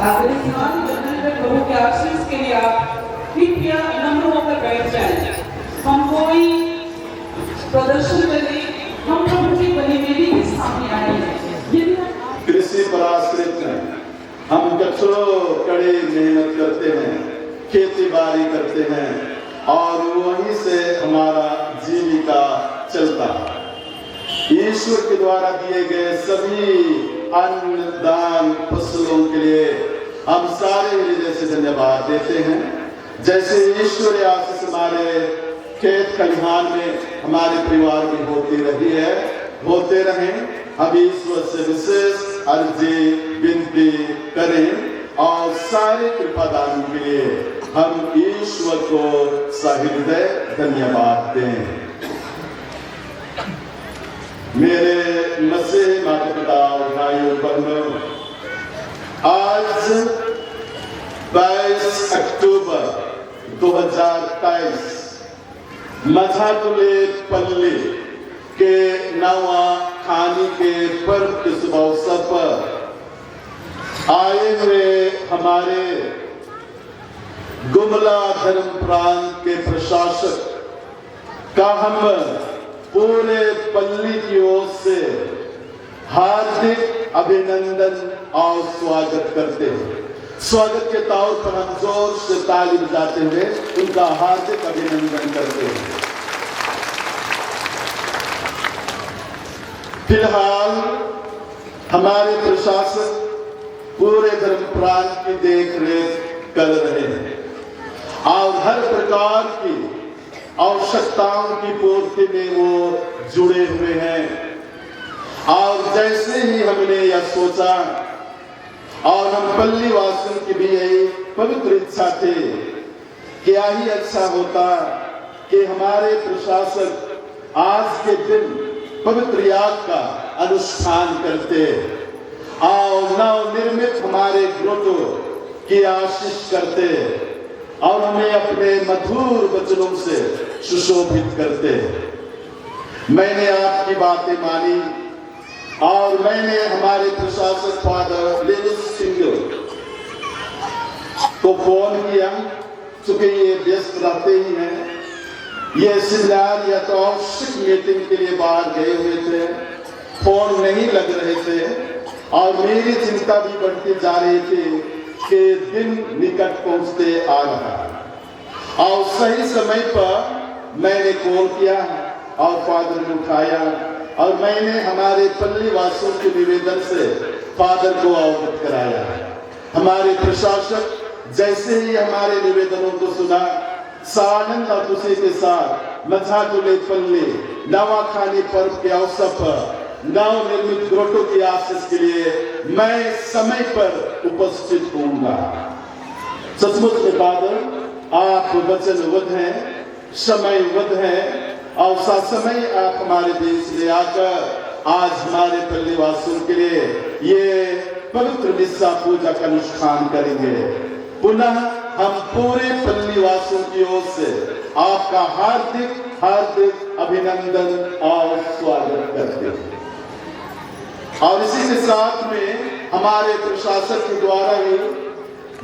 आखिरी स्नान करने में प्रभु के आशीष के लिए आप कृपया नम्र होकर बैठ जाएं। हम कोई प्रदर्शन करें, हम प्रभु की बनी मेरी के सामने आए हैं। कृषि पर आश्रित हैं, हम कड़ी मेहनत करते हैं, खेती बाड़ी करते हैं और वहीं से हमारा जीविका चलता है। ईश्वर के द्वारा दिए गए सभी अन्न दान फसलों के लिए हम सारे हृदय से धन्यवाद देते हैं। जैसे ईश्वर आशीष हमारे खेत खलिहान में हमारे परिवार में होती रही है, होते रहें। हम ईश्वर से विशेष अर्जी विनती करें और सारे कृपादान के लिए हम ईश्वर को सहृदय धन्यवाद दें। मेरे मसीह माता पिता और भाइयों बहनों, आज 22 अक्टूबर 2023 मझातुलेपल्ली के नवा खानी के पर्व के शुभ अवसर पर आए हुए हमारे गुमला धर्म प्रांत के प्रशासक का हम पूरे पल्ली की ओर से हार्दिक अभिनंदन और स्वागत करते हैं। स्वागत के तौर पर हम जोर से ताली बजाते हुए उनका हार्दिक अभिनंदन करते हैं। फिलहाल हमारे प्रशासक पूरे धर्म प्रांत की देख रेख कर रहे हैं और हर प्रकार की आवश्यकताओं की पूर्ति में वो जुड़े हुए हैं। और जैसे ही हमने यह सोचा और हम पल्ली वासियों की भी यही पवित्र इच्छा थी, क्या ही अच्छा होता कि हमारे प्रशासक आज के दिन पवित्र याग का अनुष्ठान करते और नवनिर्मित हमारे ग्रोटो की आशीष करते और हमें अपने मधुर वचनों से सुशोभित करते। मैंने आपकी बातें मानी और मैंने हमारे प्रशासक फादर लेविस सिंह को फोन किया, चूंकि ये व्यस्त रहते ही हैं। ये सेमिनार या तो आवश्यक मीटिंग के लिए बाहर गए हुए थे, फोन नहीं लग रहे थे और मेरी चिंता भी बढ़ती जा रही थी कि दिन निकट पहुंचते आ रहा है। और सही समय पर मैंने कॉल किया और फादर ने उठाया और मैंने हमारे पल्ली वासियों के निवेदन से फादर को अवगत कराया। हमारे प्रशासक जैसे ही हमारे निवेदनों को सुना, सानंद और खुशी के साथ मझातुलेपल्ली नवाखानी पर्व के अवसर पर नवनिर्मित ग्रोटो की आशीष के लिए मैं समय पर उपस्थित होऊंगा। सचमुच में फादर, आप वचनबद्ध हैं, समयबद्ध हैं और समय आप हमारे बीच में आकर आज हमारे पल्ली वासियों के लिए ये पवित्र मिस्सा पूजा का अनुष्ठान करेंगे। पुनः हम पूरे पल्ली वासियों की ओर से आपका हार्दिक हार्दिक अभिनंदन और स्वागत करते हैं। और इसी के साथ में हमारे प्रशासक के द्वारा ही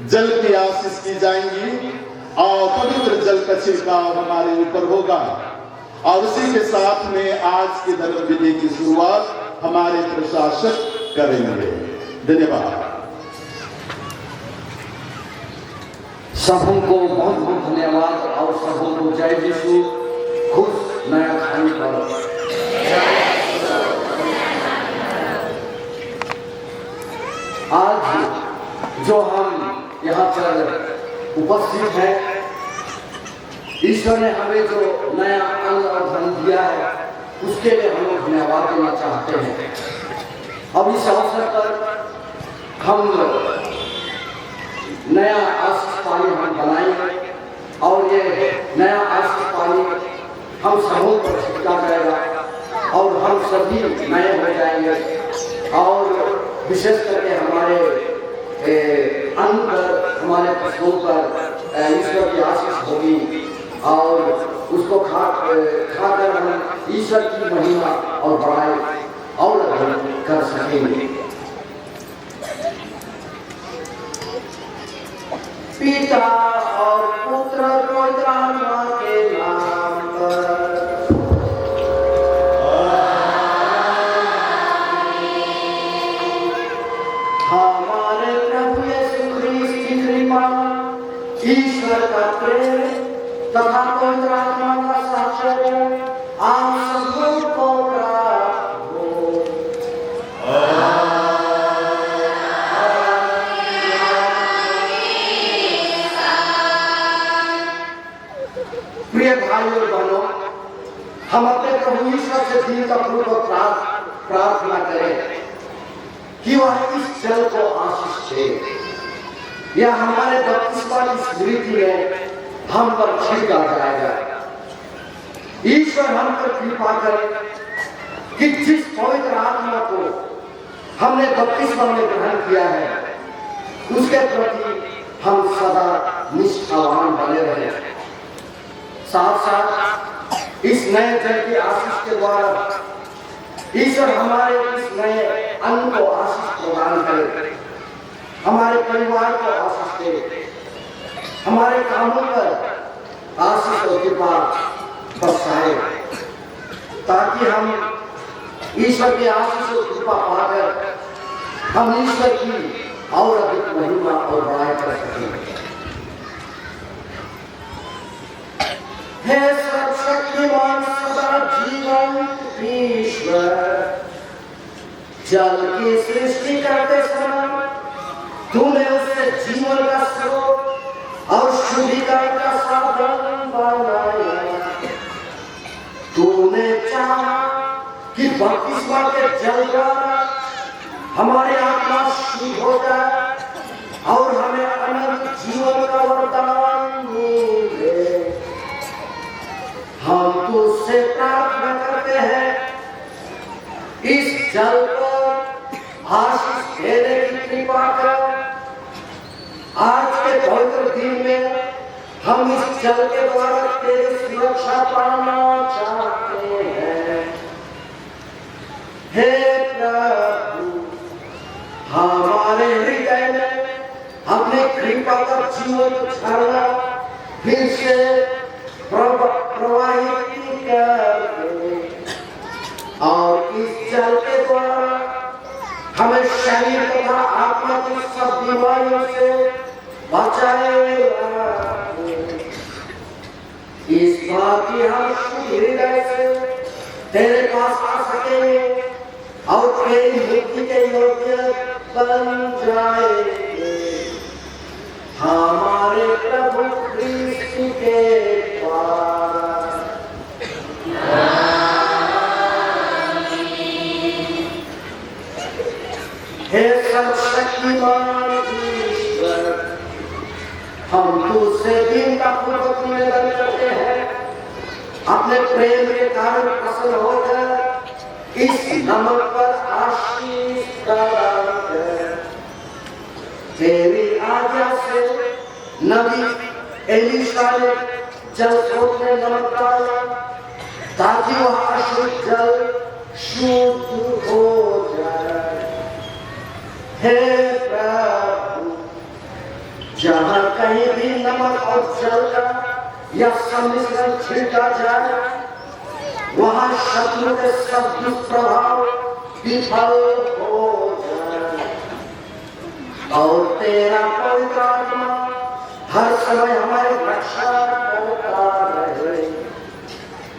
जल की आशीष की जाएंगी और पवित्र जल का छिड़काव हमारे ऊपर होगा। और उसी के साथ में आज की धर्म विधि की शुरुआत हमारे प्रशासक करेंगे। धन्यवाद। सबों को बहुत बहुत धन्यवाद और सबों को जय यीशु। खुश नया खाने पर आज जो हम यहाँ पर उपस्थित हैं, ईश्वर ने हमें जो नया अन्न और धन दिया है उसके लिए हम लोग धन्यवाद देना चाहते हैं। अब इस अवसर पर हम नया आशीष पानी हम बनाएंगे और ये नया आशीष पानी हम सबों पर छिड़का जाएगा और हम सभी नए हो जाएंगे। और विशेष करके हमारे अन्न पर, हमारे फसलों पर ईश्वर की आशीष होगी और उसको खाकर हम ईश्वर की महिमा और बड़ाई और कर सकेंगे। पिता और पुत्र और पवित्र आत्मा के नाम पर। हमारे प्रभु यीशु ख्रीस्त की कृपा, ईश्वर का प्रेम तथा पवित्र आत्मा का साक्षात्कार आप सबको प्राप्त हो। प्रिय भाई और बहनों, हम अपने प्रभु ईश्वर से दिल का पूर्वक प्रार्थना करें कि वह इस जल को आशीष दे, या हमारे बपतिस्मा की स्मृति में हम पर छिड़का जाएगा। ईश्वर हम पर कृपा करे कि जिस पवित्र आत्मा को हमने बपतिस्मा में ग्रहण किया है, उसके प्रति हम सदा निष्ठावान बने रहे। साथ साथ इस नए जल की आशीष के द्वारा ईश्वर हमारे इस नए अन्न को आशीष प्रदान करे, हमारे परिवार को आशीष दे, हमारे कामों पर आशीष और कृपा बरसाए, ताकि हम ईश्वर की आशीष और कृपा पाकर हम ईश्वर की और अधिक महिमा और बड़ाई कर सकें। हे सर्वशक्तिमान सदा जीवंत ईश्वर, जल की सृष्टि करते समय तूने उससे जीवन का स्रोत और शुद्धिकरण का साधन बनाया। तूने चाहा कि बपतिस्मा के जल द्वारा हमारी आत्मा शुद्ध हो जाए और हमें अनंत जीवन का वरदान मिले। हम तुझसे प्रार्थना करते हैं, इस जल को आशीष देने की कृपा कर। आज के पवित्र दिन में हम इस जल के द्वारा तेरी सुरक्षा पाना चाहते हैं। हे प्रभु, हमारे हृदय में अपने कृपा का जीवन झरना फिर से प्रवाहित कर दे, और इस जल के द्वारा हमें शरीर तथा आत्मा की सब बीमारियों से बचाए रखे। इस बात की हम शुद्ध हृदय से तेरे पास आ सकेंगे और तेरी मुक्ति के योग्य बन जाएंगे। हमारे प्रभु क्रिस्त के द्वारा। हे सर्वशक्तिमान ईश्वर, हम तुझसे दिन का पूर्वक निवेदन करते हैं, अपने प्रेम के कारण प्रसन्न होकर इस नमक पर आशीष प्रदान कर। तेरी आज्ञा से नबी एलीशा ने जल स्रोत में नमक डाला, ताकि वह अशुद्ध जल शुद्ध हो जाए। हे प्रभु, जहाँ कहीं भी नमक और जल का या सम्मिश्रण छिड़का जाए, वहाँ शत्रु के सब दुष्प्रभाव विफल हो जाए, और तेरा पवित्र आत्मा हर समय हमारी रक्षा करता रहे।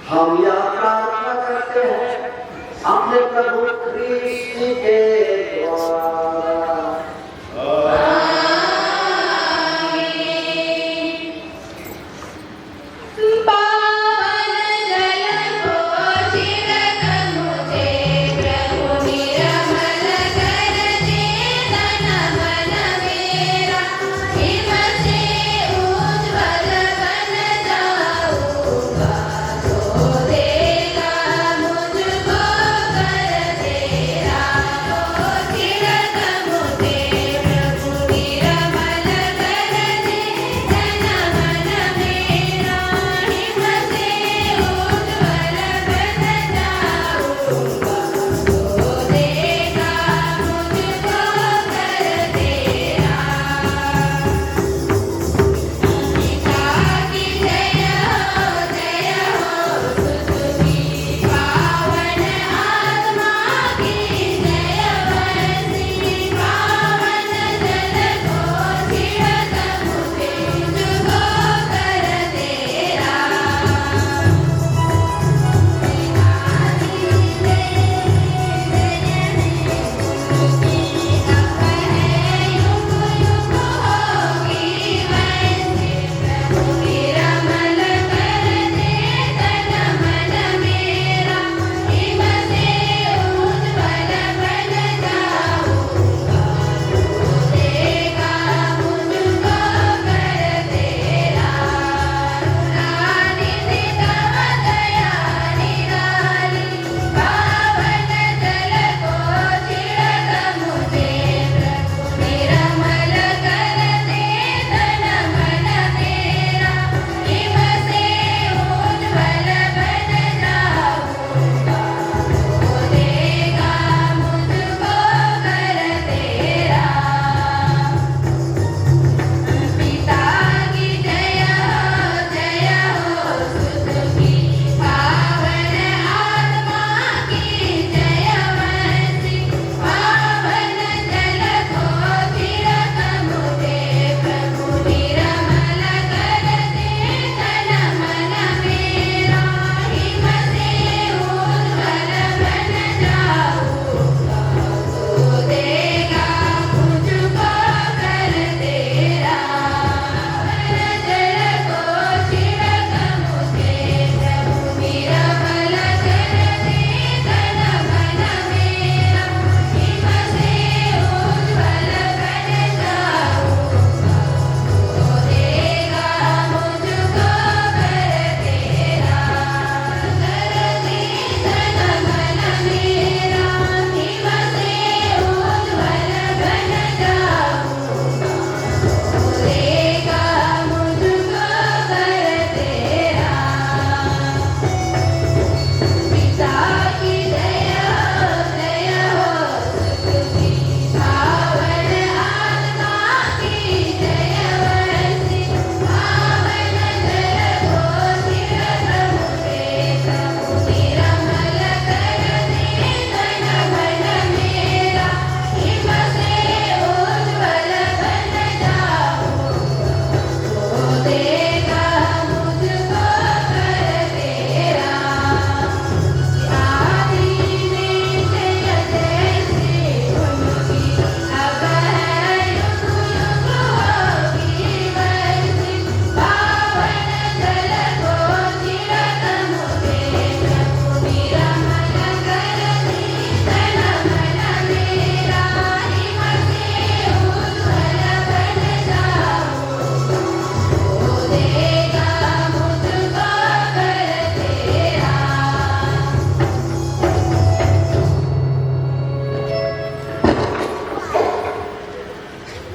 हम यह प्रार्थना करते हैं अपने प्रभु क्रिस्त के द्वारा।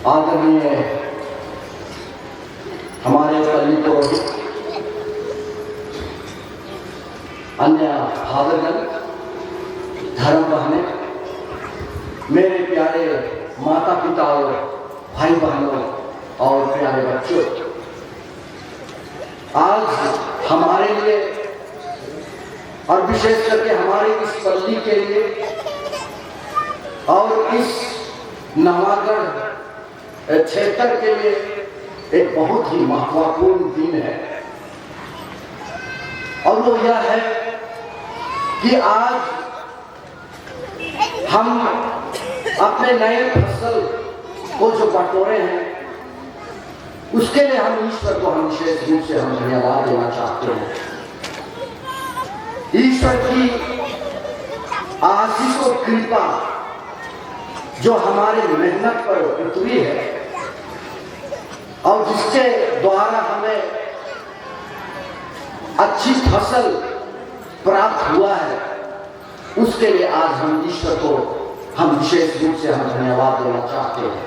आदरणीय हमारे पल्ली पुरोहित, अन्य भावगण, धर्म बहनें, मेरे प्यारे माता पिता और भाई बहनों और प्यारे बच्चों, आज हमारे लिए और विशेष करके हमारे इस पल्ली के लिए और इस नवागढ़ क्षेत्र के लिए एक बहुत ही महत्वपूर्ण दिन है। और वो यह है कि आज हम अपने नए फसल को जो बटोरे हैं, उसके लिए हम ईश्वर को हम विशेष रूप से हम धन्यवाद देना चाहते हैं। ईश्वर की आशीष और कृपा जो हमारे मेहनत पर उतरी है और जिसके द्वारा हमें अच्छी फसल प्राप्त हुआ है, उसके लिए आज हम ईश्वर को हम विशेष रूप से हम धन्यवाद देना चाहते हैं।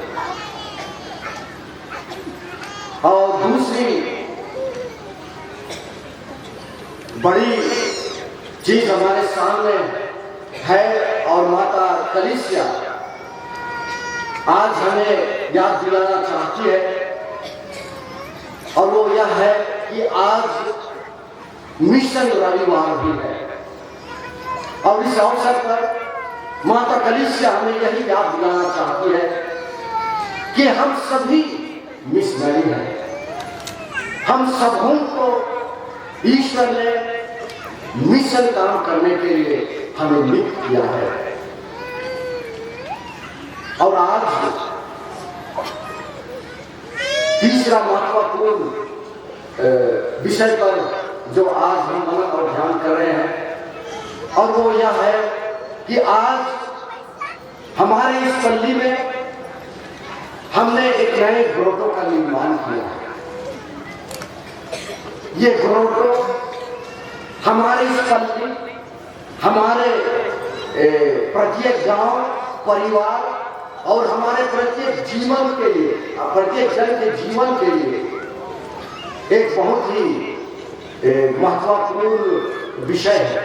और दूसरी बड़ी चीज हमारे सामने है और माता कलीसिया आज हमें याद दिलाना चाहती है, और वो यह है कि आज मिशन रविवार भी है। और इस अवसर पर माता कलीसिया हमें यही याद दिलाना चाहती है कि हम सभी मिशनरी हैं। हम सबों को ईश्वर ने मिशन काम करने के लिए हमें नियुक्त किया है। और आज तीसरा महत्वपूर्ण विषय पर जो आज हम मनन और ध्यान कर रहे हैं, और वो यह है कि आज हमारे इस पल्ली में हमने एक नए ग्रोटो का निर्माण किया है। ये ग्रोटो हमारे इस पल्ली, हमारे प्रत्येक गांव, परिवार और हमारे प्रत्येक जीवन के लिए, प्रत्येक जन के जीवन के लिए एक बहुत ही महत्वपूर्ण विषय है।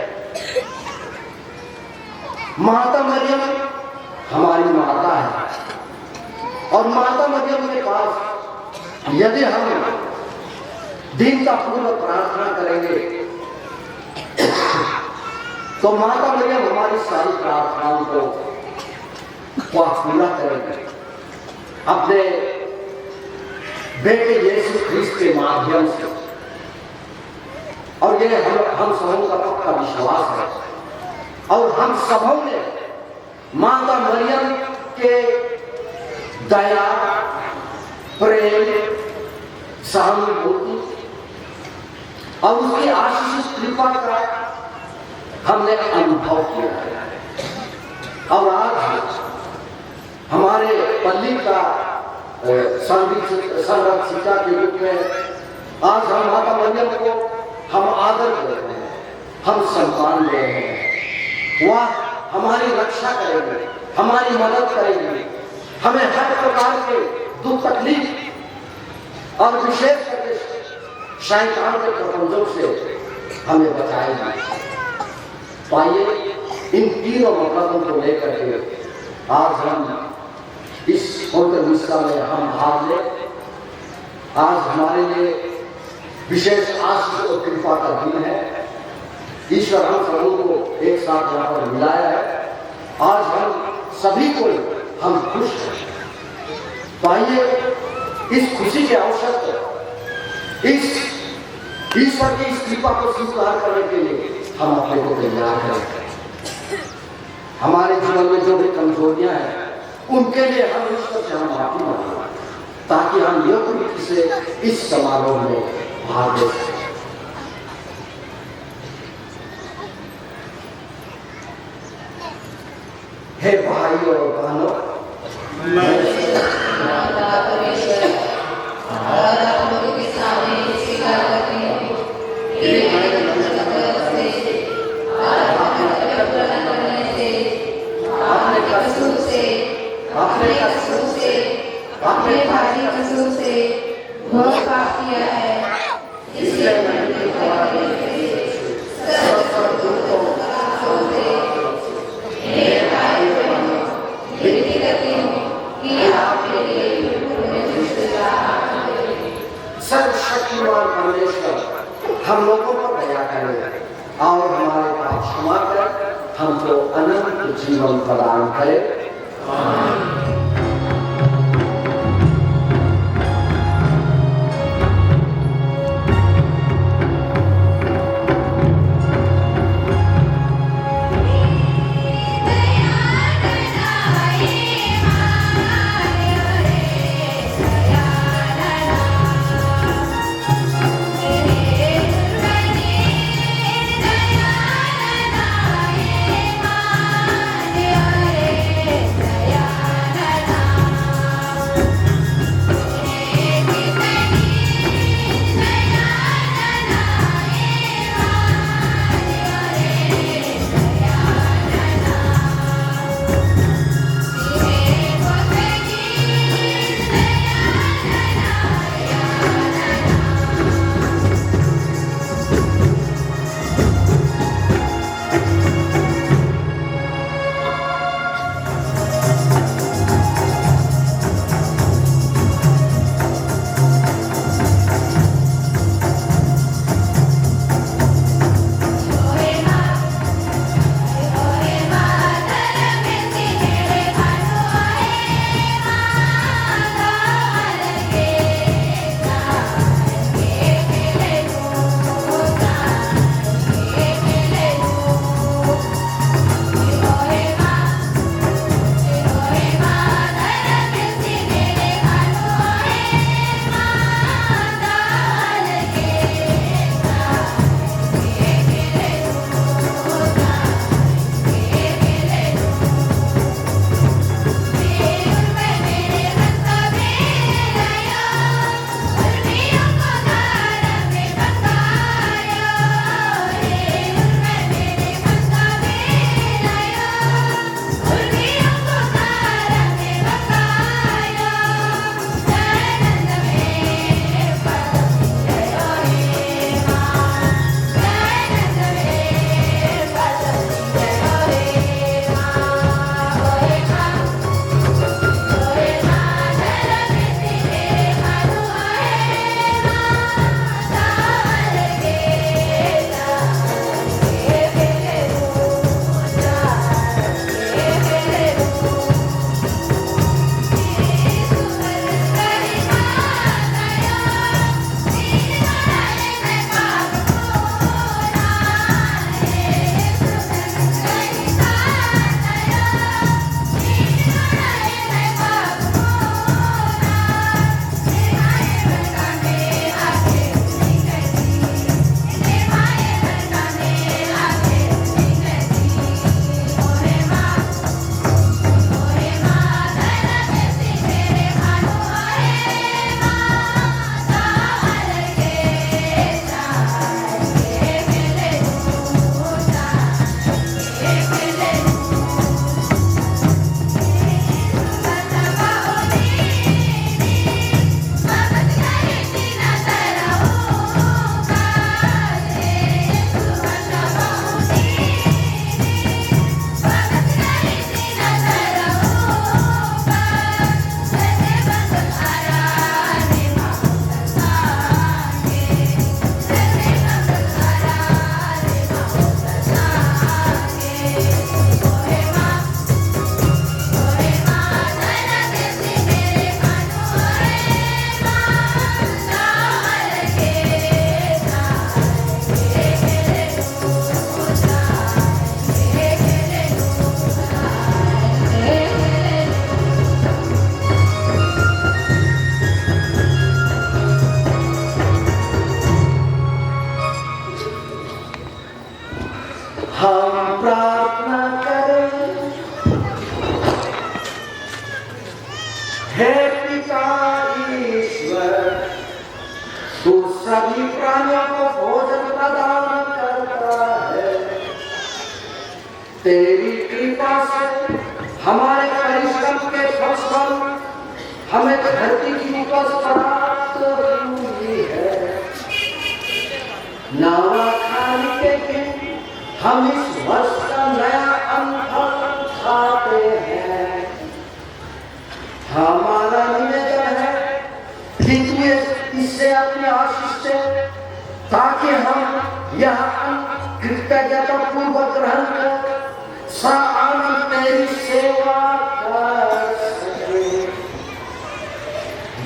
माता मरियम हमारी माता है, और माता मरियम के पास यदि हम दीनता पूर्वक प्रार्थना करेंगे तो माता मरियम हमारी सारी प्रार्थनाओं को पूरा करेंगे अपने बेटे यीशु ख्रिस्त के माध्यम से। और ये हम सबों का पक्का विश्वास है, और हम सबों ने माता मरियम के दया, प्रेम, सहानुभूति और उसकी आशीष कृपा का हमने अनुभव किया है। और आज हमारे पल्ली का संरक्षिका के रूप में आज हम माता मरियम को हम आदर दे रहे हैं, हम सम्मान दे रहे हैं। वह हमारी रक्षा करेंगे, हमारी मदद करेंगे, हमें हर प्रकार के दुख तकलीफ और विशेष करके शैतान के प्रबंधों से हमें बचाएंगे। तो आइए इन तीनों मतलबों को लेकर के आज हम इस पवित्र मिस्सा में हम भाग ले। आज हमारे लिए विशेष आशीष और कृपा का दिन है। ईश्वर हम सबों को एक साथ यहाँ पर मिलाया है। आज हम सभी को हम खुश हैं। तो आइए इस खुशी के अवसर पर इस ईश्वर की इस कृपा को स्वीकार करने के लिए हम अपने को तैयार करें। हमारे जीवन में जो भी कमजोरियां हैं उनके लिए हम ईश्वर से हम माफी मांगे, ताकि हम योग्य रूप से इस समारोह में भाग ले सकें। हे भाइयों और बहनों, अपने भारी कसूर से घोर पाप किया है, इसलिए मैंने तुम्हारे सब दुखों का होते मेरे भाई बहनों विनती करती हूँ कि आप मेरे लिए सर्वशक्तिमान परमेश्वर हम लोगों पर दया करें और हमारे पाप क्षमा कर हमको अनंत जीवन प्रदान करे। सभी प्राणियों को भोजन प्रदान करता है। तेरी कृपा से हमारे परिश्रम के फलस्वरूप हमें धरती की उपज प्राप्त हुई है। नवा खाने के दिन हम इस वर्ष का नया अन्न खाते हैं। हमारा निवेदन है कि तू इससे अपनी आशीष से, ताकि हम यह अन्न कृतज्ञता पूर्वक ग्रहण कर आनंद तेरी सेवा कर सके।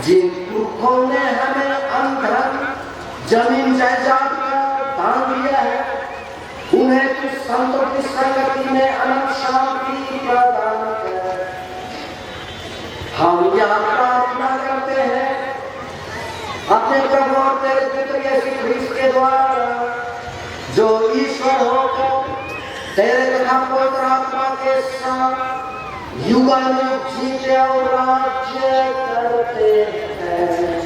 जिन पुरखों ने हमें अंधन जमीन जायदाद का दान दिया है, उन्हें तू संतों की संगति में अनंत शांति प्रदान कर। हम यह प्रार्थना करते हैं अपने प्रभु और तेरे पुत्र यीशु ख्रीस्त के द्वारा, जो ईश्वर होकर तेरे तथा पवित्र आत्मा के साथ युगानुयुग जीते और राज्य करते हैं।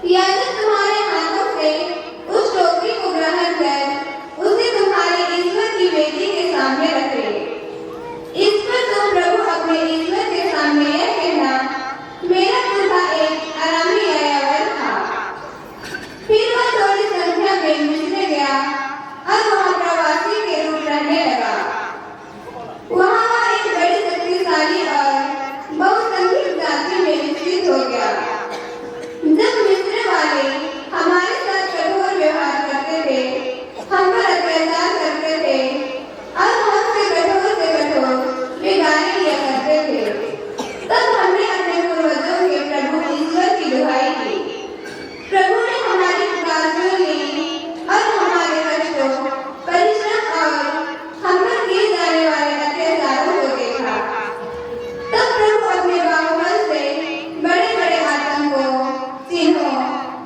याजक तुम्हारे हाथों से उस टोकरी को ग्रहण कर उसे तुम्हारे ईश्वर की वेदी के सामने रखे। इस पर तुम प्रभु अपने ईश्वर के सामने यह कहना, मेरा दूल्हा एक अरामी यायावर था। फिर वह थोड़ी संख्या में मिस्र गया और वहाँ प्रवासी के रूप रहने लगा। वहाँ वह एक बड़ी शक्तिशाली और बहुसंख्यक जाति में विकसित हो गया। जब मिस्र वाले हमारे साथ कठोर व्यवहार करते थे, हम पर अत्याचार करते थे और हमसे कठोर बिगाड़ी लिया करते थे, तब हमने अपने पूर्वजों के प्रभु ईश्वर की दुहाई की। प्रभु ने हमारी पुकार सुन ली और हमारे कष्टों, परिश्रम और हम पर किए जाने वाले अत्याचारों को देखा। तब प्रभु अपने बाहुबल से बड़े-बड़े आतंकों, चिन्हों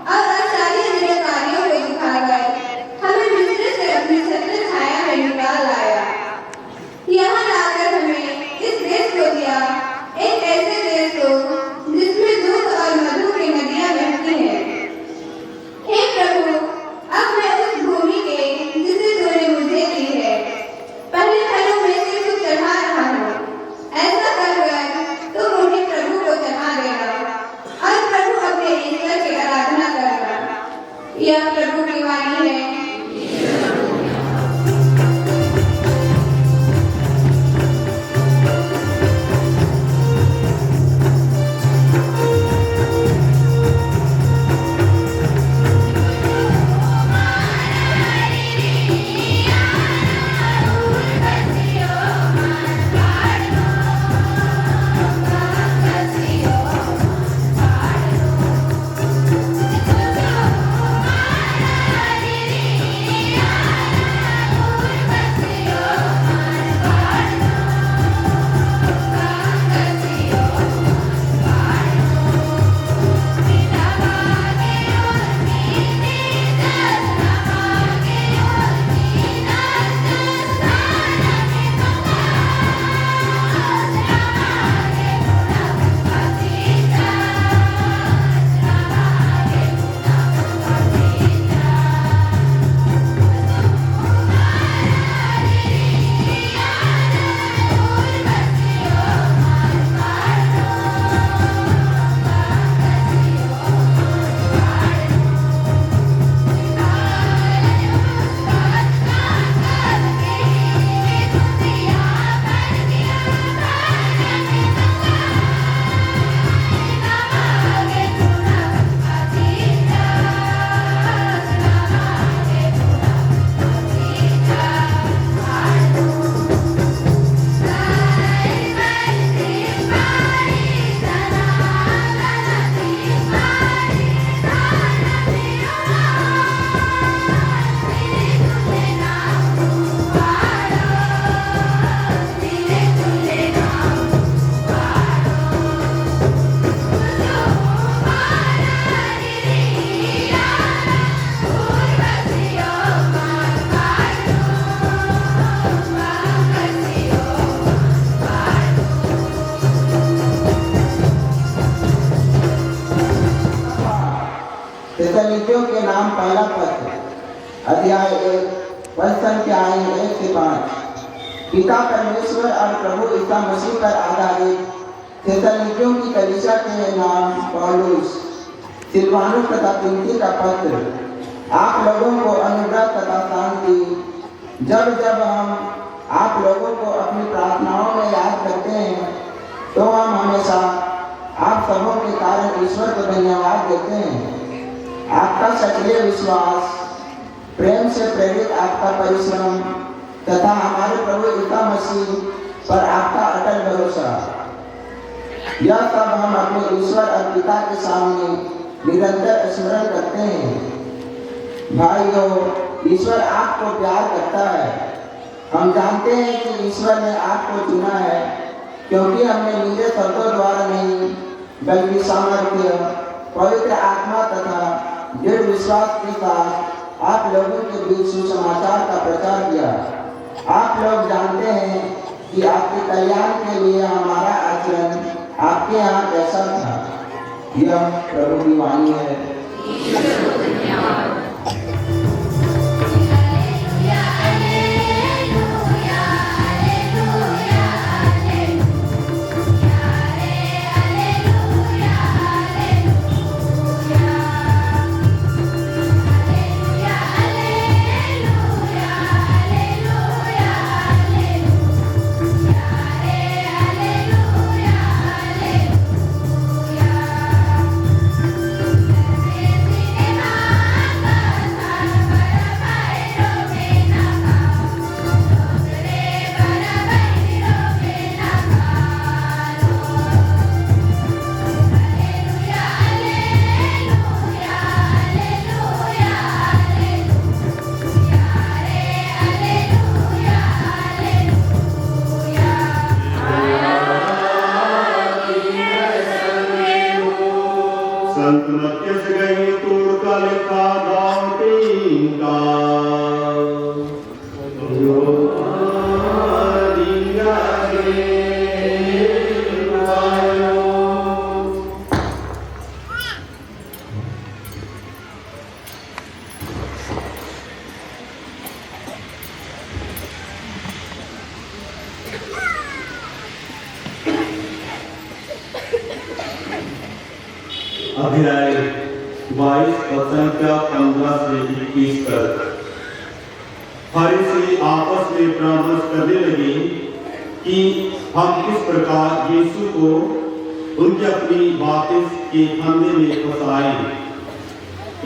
और आश्चर्यजनक कार्यों को दिखाकर हमें मिस्र से अपनी छत्र छाया में निकाल लाया। यहाँ लाकर हमें इस देश को दिया, एक ऐसे देश को जिसमें दूध और मधु की नदियाँ बहती हैं। हे प्रभु, अब मैं उस भूमि के जिसे तूने मुझे दी है, पहले फलों में से कुछ चढ़ा रहा हूँ। ऐसा कर तुम उन्हें प्रभु को चढ़ा देना और प्रभु अपने ईश्वर की आराधना करना। यह प्रभु की वाणी है। थिस्सलुनीकियों के नाम पहला पत्र अध्याय 1 पद संख्या 1 से 5। पिता परमेश्वर और प्रभु ईसा मसीह पर आधारित थिस्सलुनीकियों की कलीसिया के नाम पौलुस, सिलवानुस तथा तीमुथियुस का पत्र। आप लोगों को अनुग्रह तथा शांति। जब जब हम आप लोगों को अपनी प्रार्थनाओं में याद करते हैं, तो हम हमेशा आप सबों के कारण ईश्वर को धन्यवाद देते हैं। आपका सक्रिय विश्वास, प्रेम से प्रेरित आपका परिश्रम तथा हमारे प्रभु ईसा मसीह पर आपका अटल भरोसा, यह सब हम अपने ईश्वर और पिता के सामने निरंतर स्मरण करते हैं। भाइयों, ईश्वर आपको प्यार करता है। हम जानते हैं कि ईश्वर ने आपको चुना है, क्योंकि हमने नीले शब्दों द्वारा नहीं बल्कि सामर्थ्य, पवित्र आत्मा तथा दृढ़ विश्वास के साथ आप लोगों के बीच सुसमाचार का प्रचार किया। आप लोग जानते हैं कि आपके कल्याण के लिए हमारा आचरण आपके यहाँ कैसा था। यह प्रभु की वाणी है। अध्याय 22 वचन 15 से 21 तक। फरीसी आपस में परामर्श करने लगे कि हम किस प्रकार यीशु को उनकी अपनी बातें के फंदे में फंसाएं।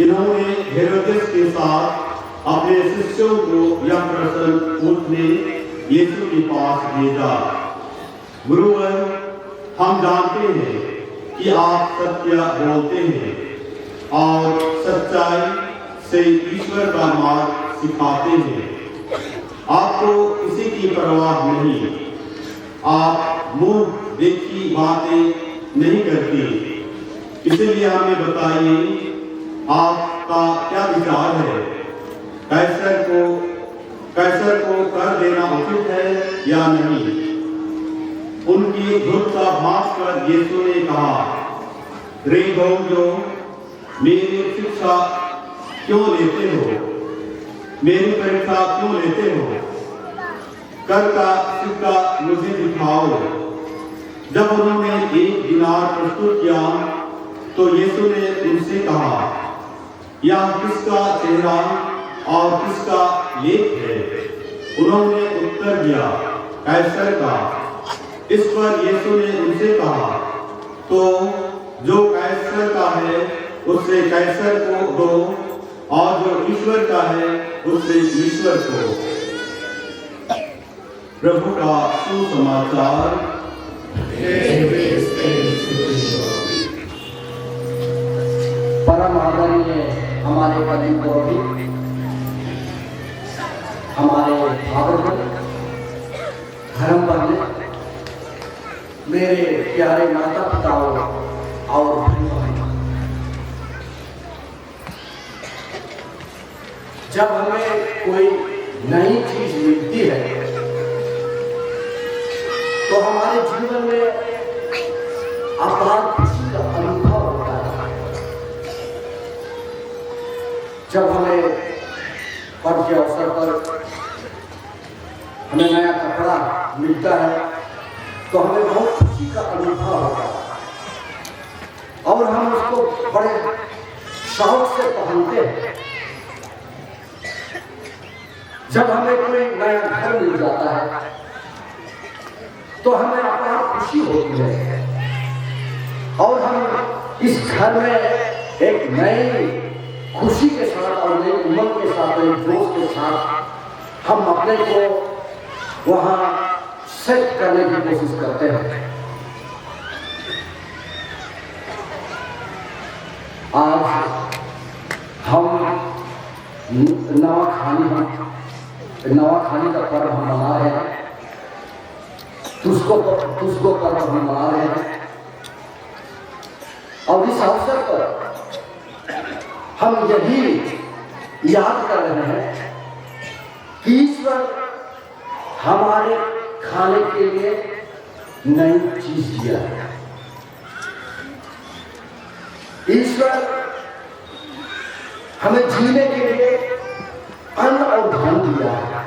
इन्होंने हेरोदेस के साथ अपने शिष्यों को यह प्रश्न पूछने यीशु के पास भेजा, गुरुवर, हम जानते हैं कि आप सत्य बोलते हैं और सच्चाई से ईश्वर का मार्ग सिखाते हैं। आपको किसी की परवाह नहीं, आप मुंह देखी बातें नहीं करती। इसलिए हमें बताइए, आपका क्या विचार है? कैसर को कर देना उचित है या नहीं? उनकी धुरता भांप कर यीशु ने कहा, रे जो मेरी शिक्षा क्यों लेते हो? मेरी परीक्षा क्यों लेते हो? कर का सिक्का मुझे दिखाओ। जब उन्होंने 1 दिनार प्रस्तुत किया तो यीशु ने उनसे कहा, यह किसका चेहरा और किसका लेख है? उन्होंने उत्तर दिया, कैसर का। इस पर यीशु ने उनसे कहा, तो जो कैसर का है उससे कैसर को दो, और जो ईश्वर का है उससे ईश्वर को। प्रभु का सुसमाचार। परम आदरणीय हमारे कदम पुरोहित, हमारे भागवत धर्म पत्नी, मेरे प्यारे माता पिताओं और भाई बहनों, जब हमें कोई नई चीज मिलती है तो हमारे जीवन में अपार खुशी का अनुभव होता है। जब हमें पर्व के अवसर पर हमें नया कपड़ा मिलता है तो हमें बहुत खुशी का अनुभव होता है और हम उसको बड़े शौक से पहनते हैं। जब हमें कोई नया घर मिल जाता है तो हमें अपना खुशी होती है और हम इस घर में एक नई खुशी के साथ और नई उमंग के साथ, नए जोश के साथ हम अपने को वहां सेट करने की कोशिश करते हैं। आज हम नवाखानी का पर्व हम मना रहे हैं, तुझको पर्व हम मना रहे हैं और इस अवसर पर हम यही याद कर रहे हैं कि ईश्वर हमारे खाने के लिए नई चीज दिया है। ईश्वर हमें जीने के लिए अन्न और धन दिया है।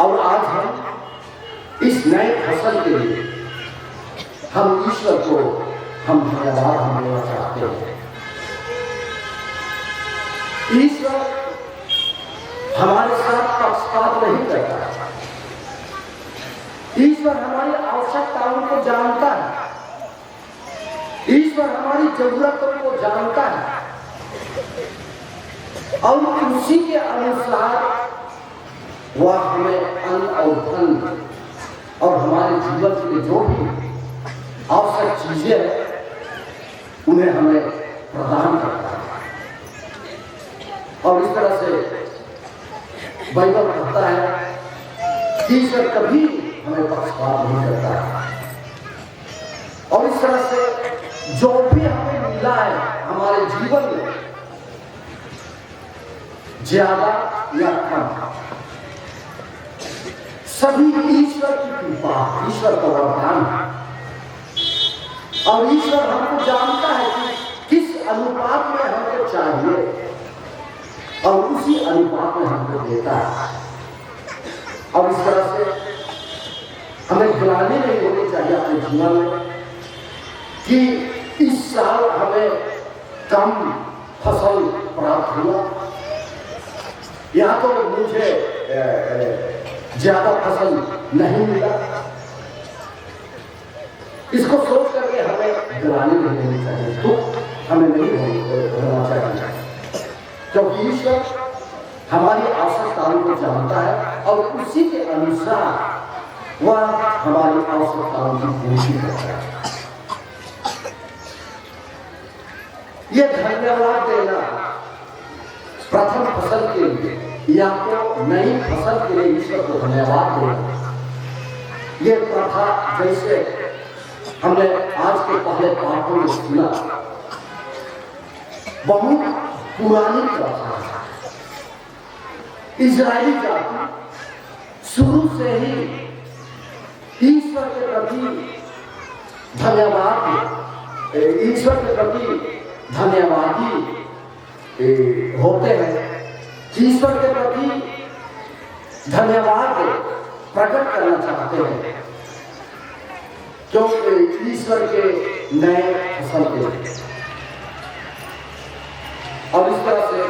और आज हम इस नए फसल के लिए हम ईश्वर को हम धन्यवाद देना चाहते हैं। ईश्वर हमारे साथ पक्षपात नहीं करता। ईश्वर हमारी आवश्यकताओं को जानता है। ईश्वर हमारी जरूरतों को जानता है और उसी के अनुसार वह हमें अन्न और धन और हमारे जीवन के जो भी आवश्यक चीजें हैं उन्हें हमें प्रदान करता है। और इस तरह से बाइबल कहता है कि ईश्वर कभी हमें पक्षपात नहीं करता है। और इस तरह से जो भी हमें मिला है हमारे जीवन में, ज्यादा या कम, सभी ईश्वर की कृपा, ईश्वर का वरदान है। और ईश्वर हमको जानता है कि किस अनुपात में हमको चाहिए और उसी अनुपात में हमको देता है। और इस तरह से हमें ग्लानि नहीं होनी चाहिए अपने जीवन में कि इस साल हमें कम फसल प्राप्त हुआ या तो मुझे ज्यादा फसल नहीं मिला। इसको सोच करके हमें ग्लानि नहीं होनी चाहिए, दुख हमें नहीं होना चाहिए, क्योंकि ईश्वर हमारी आवश्यकताओं को जानता है और उसी के अनुसार वह हमारी आवश्यकताओं की पूर्ति करता है। ये धन्यवाद देना प्रथम फसल के लिए या तो नई फसल के लिए ईश्वर को धन्यवाद देना, ये प्रथा जैसे हमने आज के पहले पाठों में सुना बहुत पुरानी प्रथा है। इजरायली जाति शुरू से ही ईश्वर के प्रति धन्यवाद, ईश्वर के प्रति धन्यवादी होते हैं। ईश्वर के प्रति धन्यवाद प्रकट करना चाहते हैं क्योंकि ईश्वर के नए फसल के लिए। और इस तरह से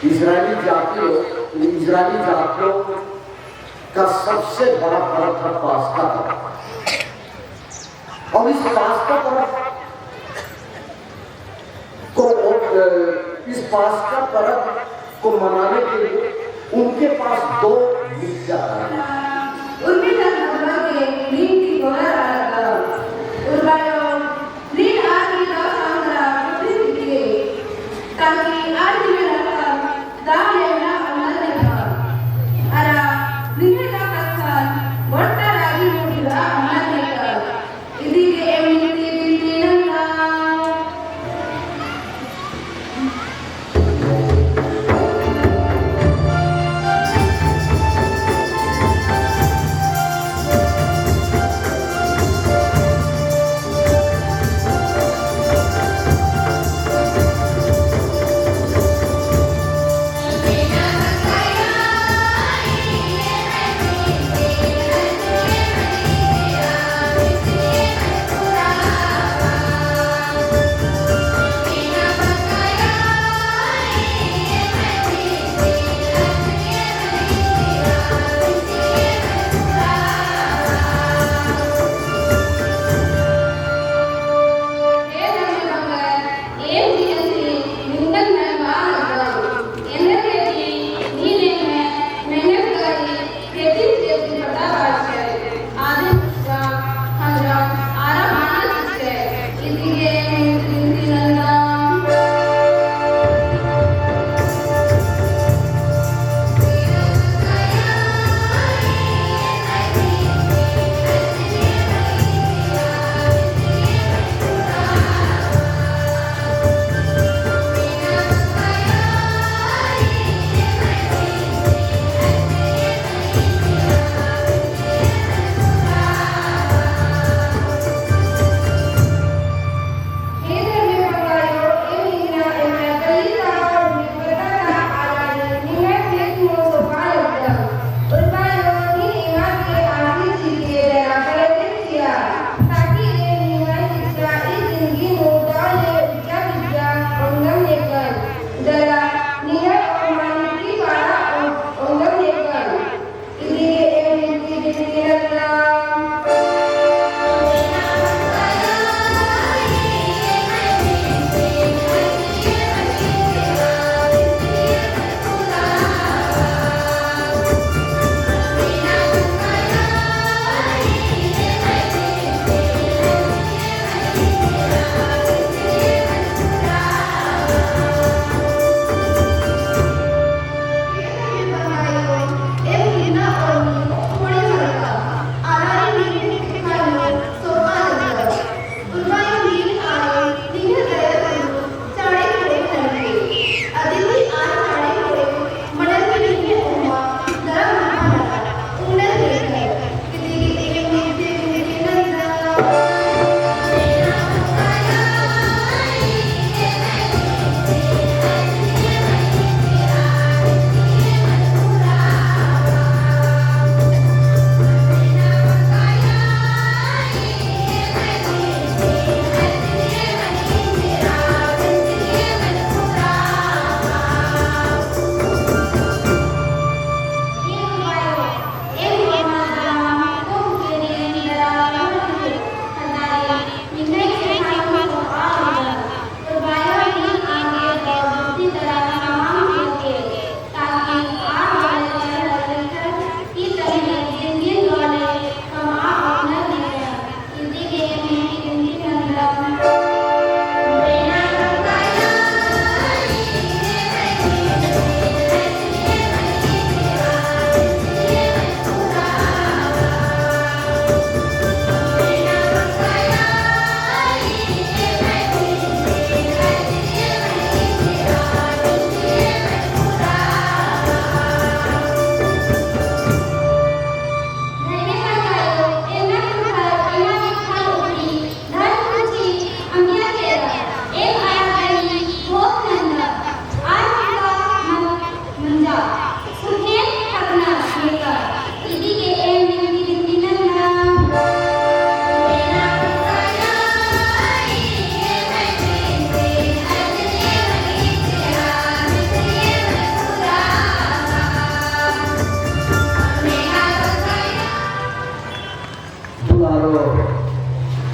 इजरायली जातियों का सबसे बड़ा पर्व था पास्का पर्व। और इस पास्का पर्व को मनाने के लिए उनके पास दो विचार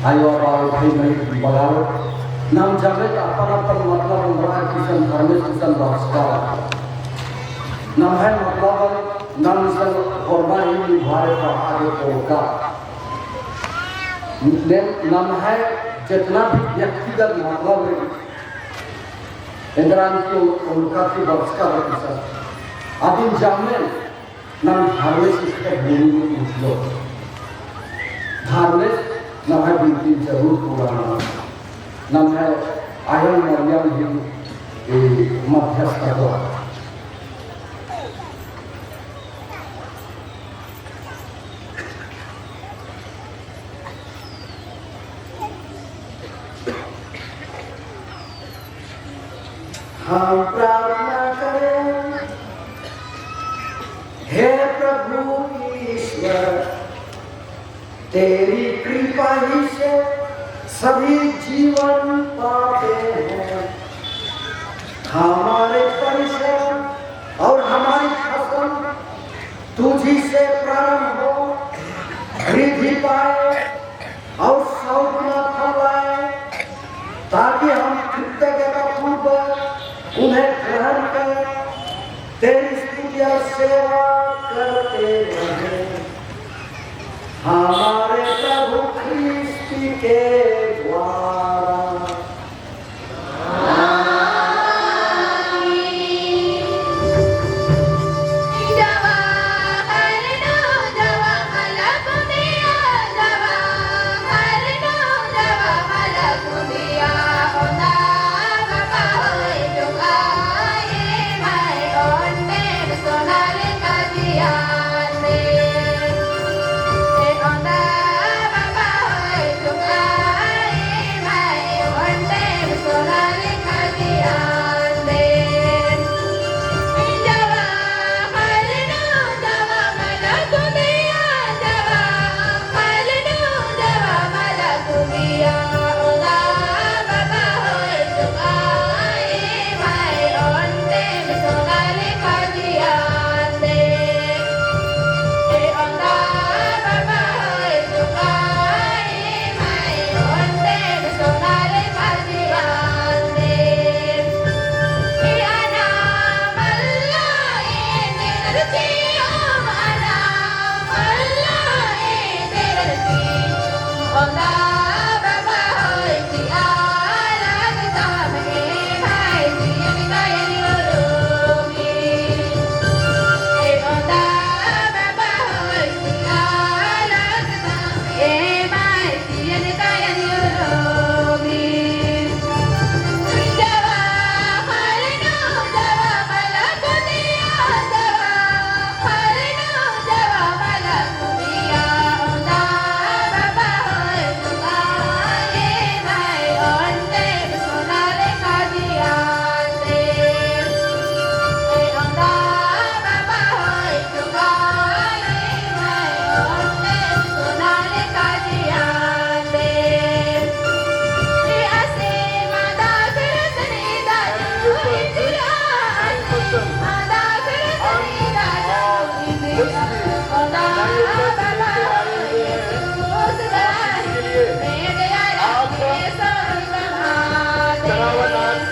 भाइयों और भाई नहीं बगाओ नाम जाने का अपन मतलब हमारा किसान घर में किसान रास्ता नाम है मतलब नाम सन फॉर्मा ही निभाए का आगे होगा नाम है जितना भी व्यक्तिगत मतलब है इंद्रान की उनका की व्यवस्था है आदिम जाने नाम धार्मिक इसके भूमि में उठलो धार्मिक नाम है बिल्कुल जरूर पुराना नाम है आयन मरियम ही मध्यस्थ का हम प्रार्थना करें हे प्रभु ईश्वर तेरी कृपा ही से सभी जीवन पाते हैं हमारे परिश्रम और हमारी फसल तुझी से प्रारंभ हो वृद्धि पाए और सौ गुना फल आए ताकि हम कृतज्ञता पूर्वक उन्हें ग्रहण कर तेरी स्तुति और सेवा करते रहे हमारे प्रभु ख्रिस्त के द्वारा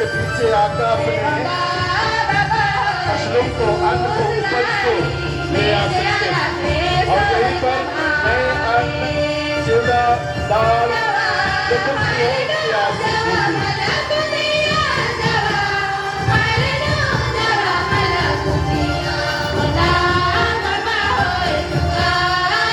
पीछे आकर अपने फसलों को अन्न को उपज को ले आ सकते हैं और कहीं पर नए अन्न चिवड़ा दाल जो कुछ भी हो ले आ सकते हैं Hey,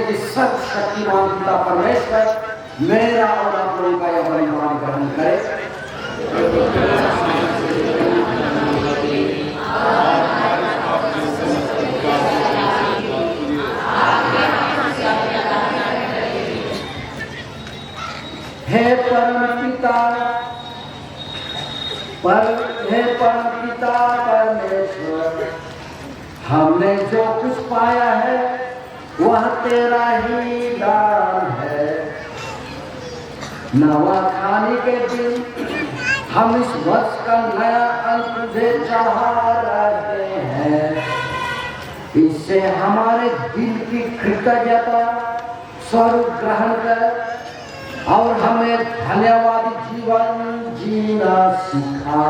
कि सर्वशक्तिमान पिता परमेश्वर मेरा और आप लोगों का यह बलिदान ग्रहण करे। हे परम पिता परमेश्वर, हमने जो कुछ पाया है वह तेरा ही दान है। नवा खाने के दिन हम इस वर्ष का नया अंक तुझे चढ़ा रहे हैं। इससे हमारे दिल की कृतज्ञता स्वरूप ग्रहण कर और हमें धन्यवादी जीवन जीना सिखा।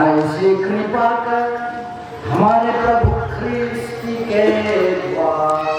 ऐसी कृपा कर हमारे प्रभु ख्रिस्त के द्वारा।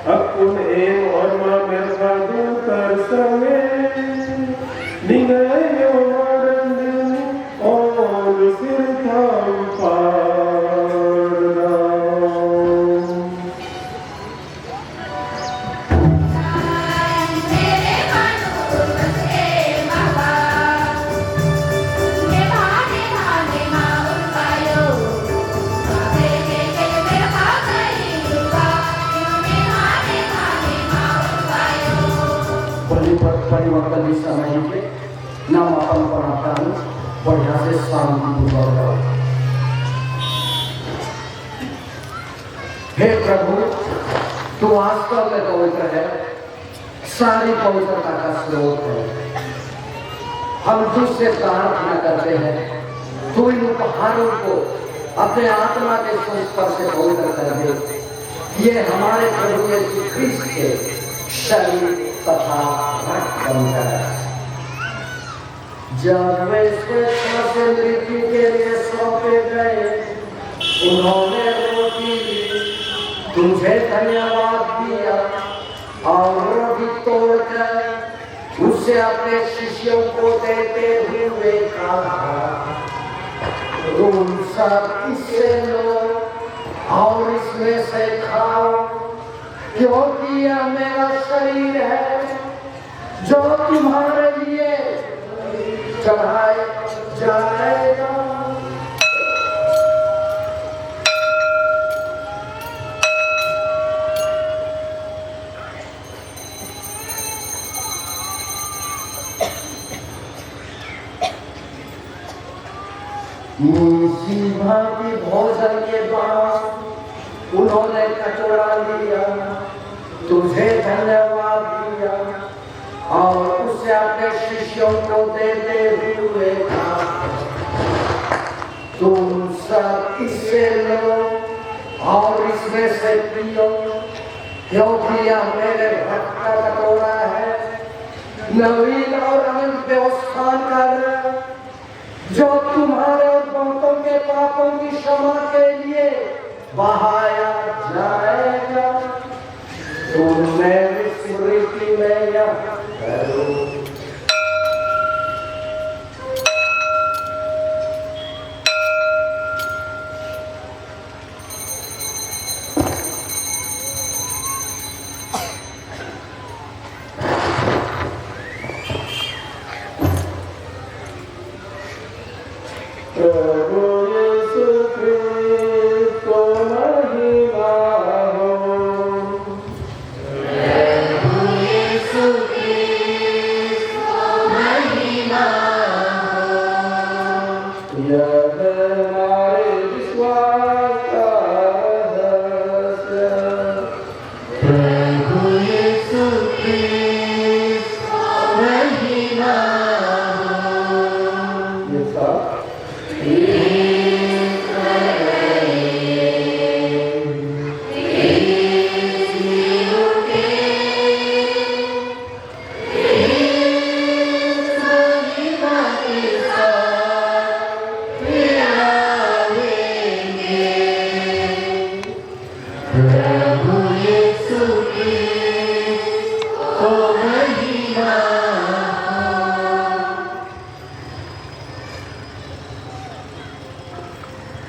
Akun परिवर्तन इस समय के नाम अपन पढ़ाता हूँ बढ़िया से शांति पूर्वक। हे प्रभु, तू वास्तव में पवित्र है, सारी पवित्रता का स्रोत है। हम तुझसे प्रार्थना करते हैं, तू इन उपहारों को अपने आत्मा के संस्पर्श से पवित्र कर दे। ये हमारे प्रभु यीशु ख्रीस्त के शरीर तथा रक्त बनकर जब वे स्वेच्छा से मृत्यु के लिए सौंपे गए, उन्होंने रोटी ली, तुझे धन्यवाद दिया और रोटी तोड़कर उसे अपने शिष्यों को देते हुए कहा, तुम सब इससे लो और इसमें से खाओ, क्योंकि यह मेरा शरीर है जो तुम्हारे लिए चढ़ाया जाएगा। इसी भांति भोजन के बाद उन्होंने कटोरा लिया, तुझे धन्यवाद दिया और उसे अपने शिष्यों को देते हुए कहा, तुम सब इससे लो और इसमें से पियो, क्योंकि यह मेरे रक्त का कटोरा है, नवीन और अनंत व्यवस्था कर जो तुम्हारे और बहुतों के पापों की क्षमा के लिए बहाया जाएगा। तुम मेरी स्मृति में यह करो।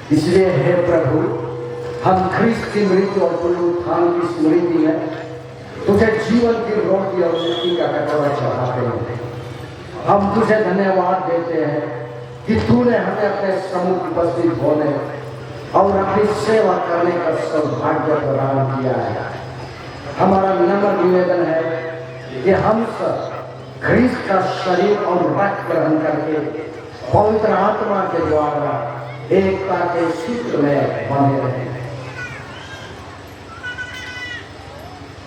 इसलिए हे प्रभु, हम ख्रीस्त की मृत्यु और पुनरुत्थान की स्मृति में तुझे जीवन की रोटी और मुक्ति का कटोरा चढ़ाते हैं। हम तुझे धन्यवाद देते हैं कि तूने हमें अपने सम्मुख उपस्थित होने और अपनी सेवा करने का सौभाग्य प्रदान किया है। हमारा नम्र निवेदन है कि हम सब ख्रीस्त का शरीर और रक्त ग्रहण करके पवित्र आत्मा के द्वारा एकता के सूत्र में बने रहे।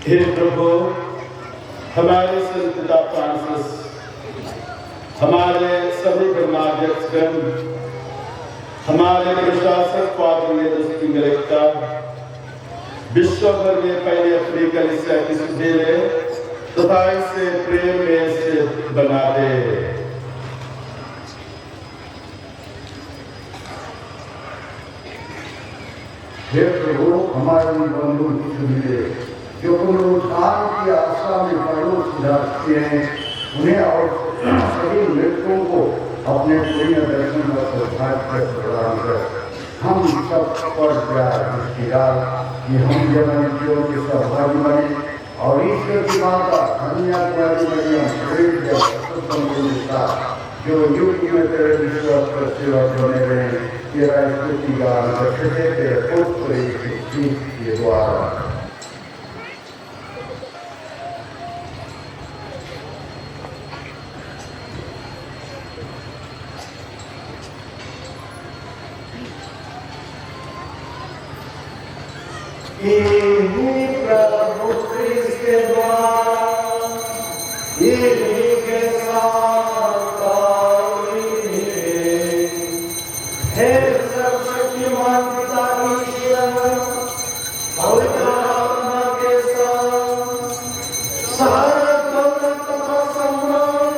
हे प्रभु, हमारे संत पिता फ्रांसिस, हमारे सभी धर्माध्यक्षगण, हमारे प्रशासक फादर मेरेक्टा, विश्व भर में पहले अपनी कलीसिया की सुधेरे तथा इसे प्रेम में से बना दे। हे प्रभु, हमारे बंधु मिले जो पुनरुत्थान की आशा में प्राणों सुधारते हैं, उन्हें और सभी मृतकों को अपने पुण्य दर्शन और सौभाग्य प्रदान कर हम सब पर प्यार किया कि हम जन्मों के सहभागी बने और ईश्वर की माता कन्याकुमारी मरियम जो युग में तेरे विश्वास पर सेवा करने रहे तेरा स्तुति गान करते तेरे पुत्र यीशु के द्वारा। प्रभु क्रिस्त के द्वारा के साथ हे सर्वशक्तिमान पिता ईश्वर पवित्र आत्मा के साथ सारा दौलत तथा सम्मान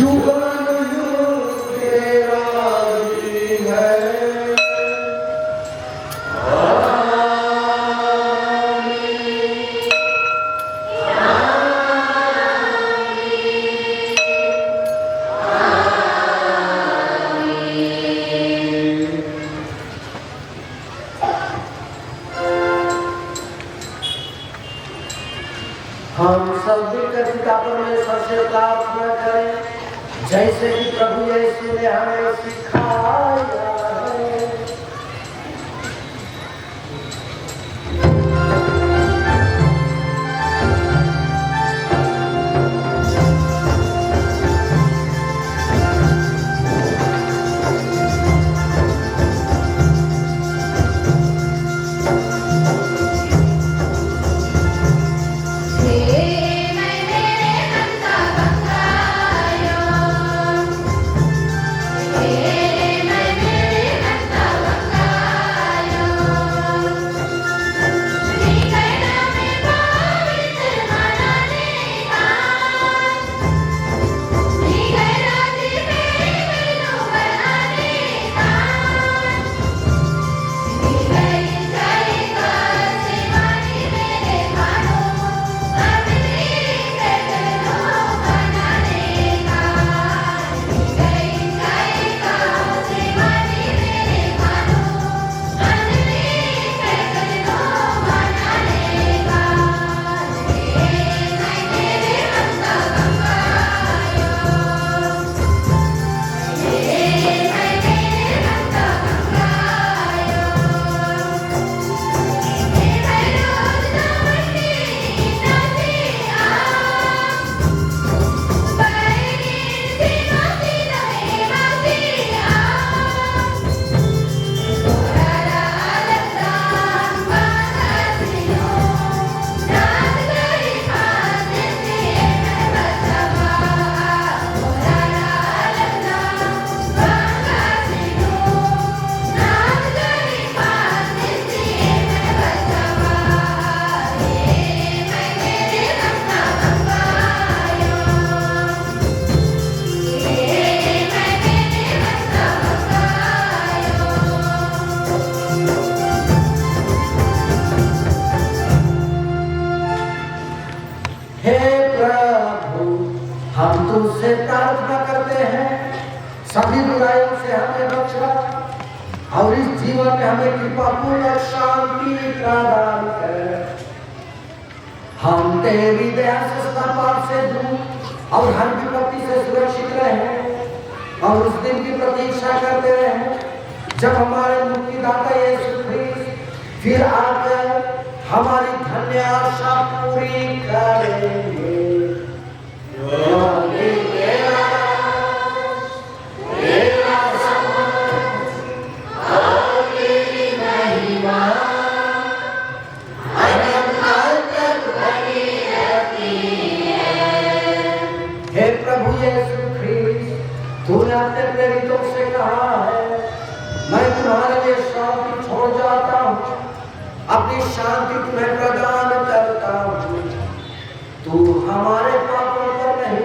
युगानुयुग तेरा ही है। हम सब मिलकर पिता परमेश्वर से प्रार्थना करें जैसे कि प्रभु यीशु ने हमें सिखाया है। हम तुझसे प्रार्थना करते हैं सभी बुराइयों से हमें बचा और इस जीवन में हमें कृपापूर्ण शांति प्रदान कर। हम तेरी दया से सदा पाप से दूर और हर विपत्ति से सुरक्षित रहें और उस दिन की प्रतीक्षा करते रहें जब हमारे मुक्तिदाता यीशु ख्रीस्त फिर आकर हमारी धन्य आशा पूरी करेंगे। हे प्रभु यीशु ख्रीस्त तूने अपने प्रेरितों से कहा है मैं तुम्हारे लिए शांति छोड़ जाता हूँ अपनी शांति तुम्हें प्रदान करता हूँ। तू हमारे पापों पर नहीं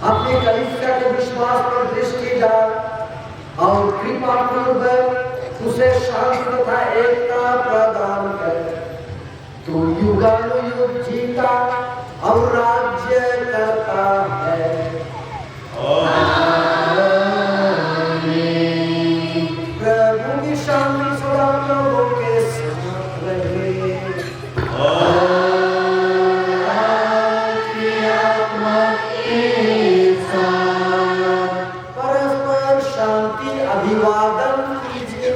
अपनी कलीसिया के विश्वास पर दृष्टि डाल और कृपा पूर्वक उसे शांति तथा एकता प्रदान कर। तू युगानुयुग जीता और राज्य करता है। प्रभु की शांति सदा लोगों के साथ रहे। परस्पर शांति अभिवादन कीजिए।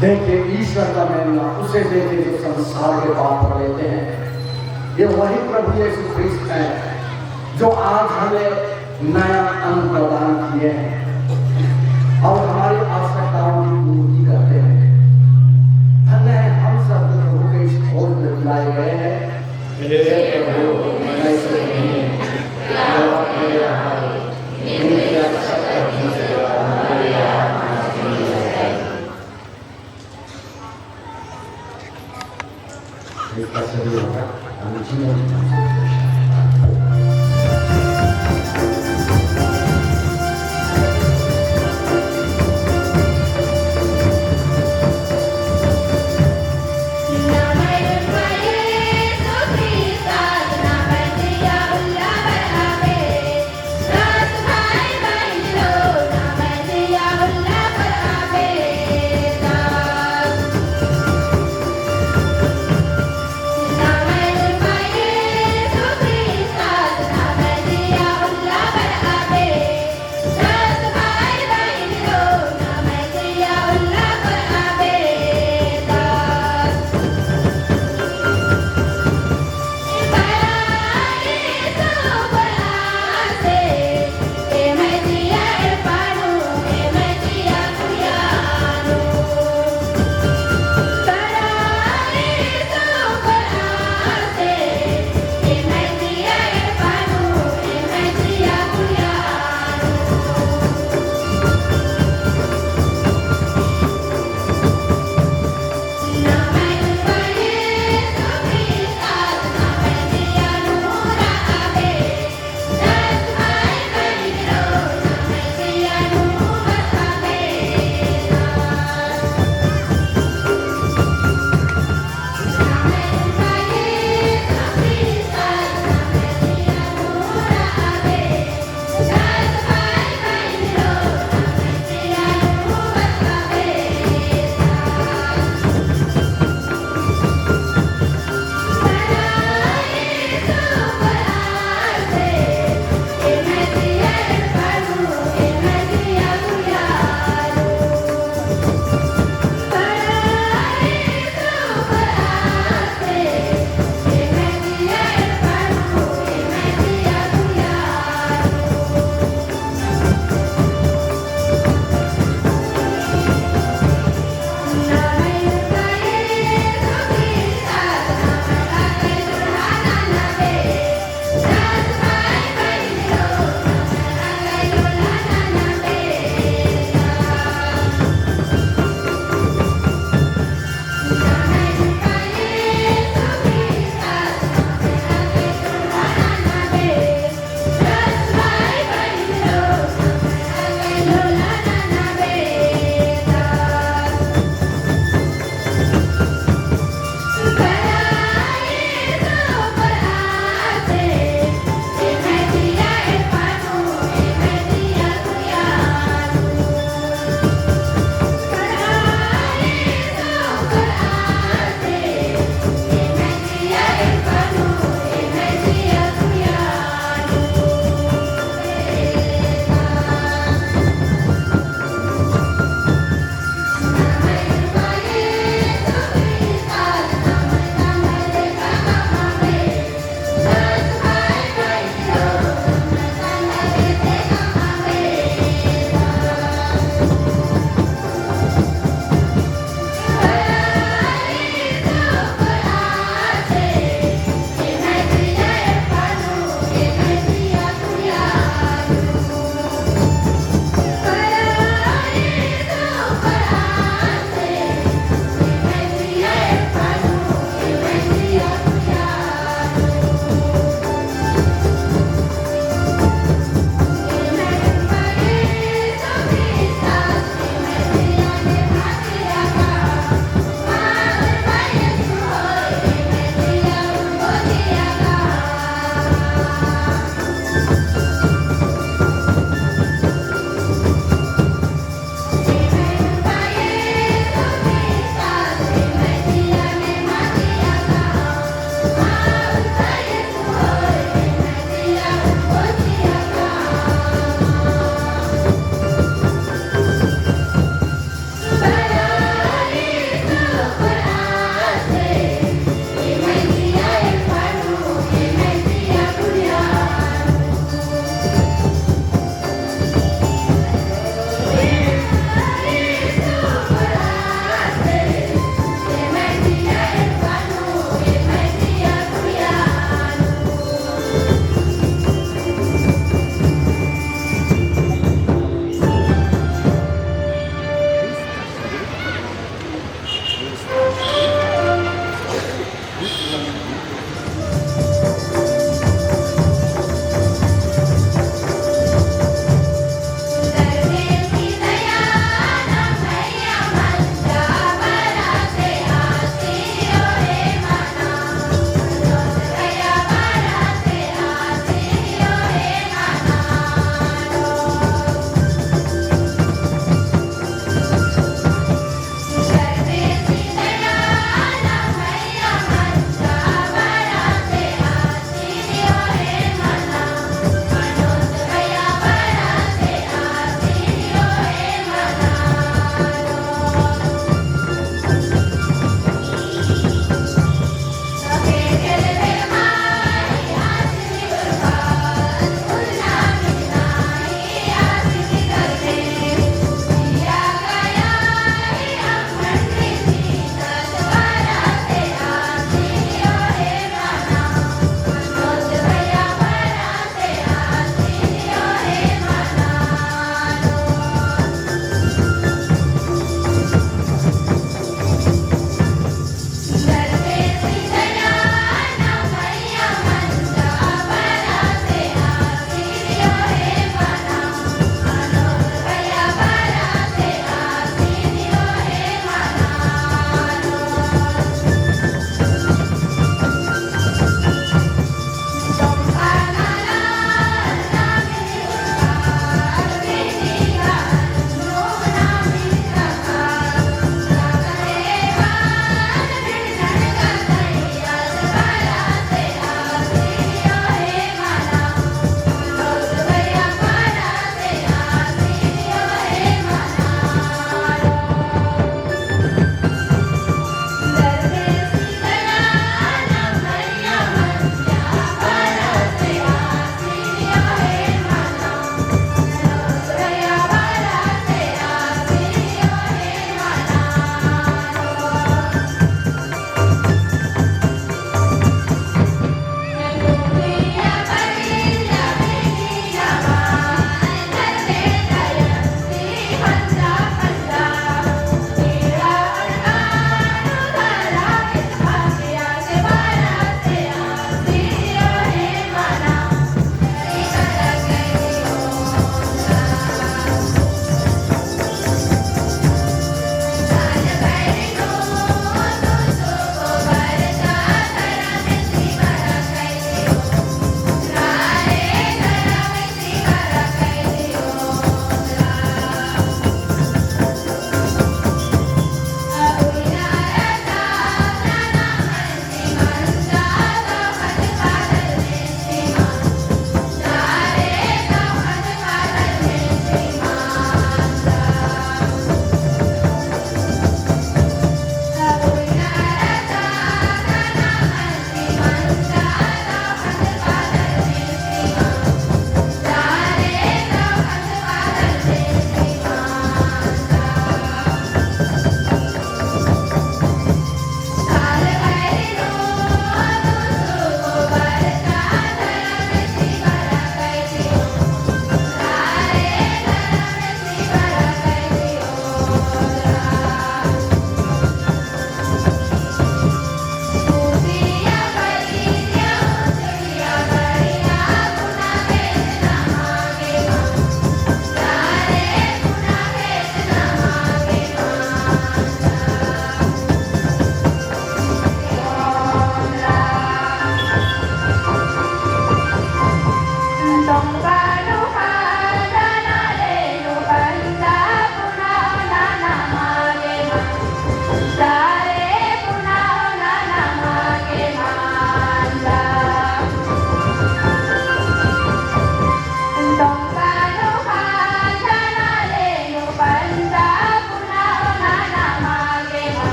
देखिए ईश्वर का महिमा उसे देखे जो संसार के पाप पर लेते हैं। ये वही प्रभु यीशु ख्रिस्त है जो आज हमें नया अन्न प्रदान किए हैं और हमारी आवश्यकताओं की पूर्ति करते हैं। धन्य है हम सब जो प्रभु के इस भोज में बुलाए गए हैं। इसका शरीर होगा हम जीवन Namaste.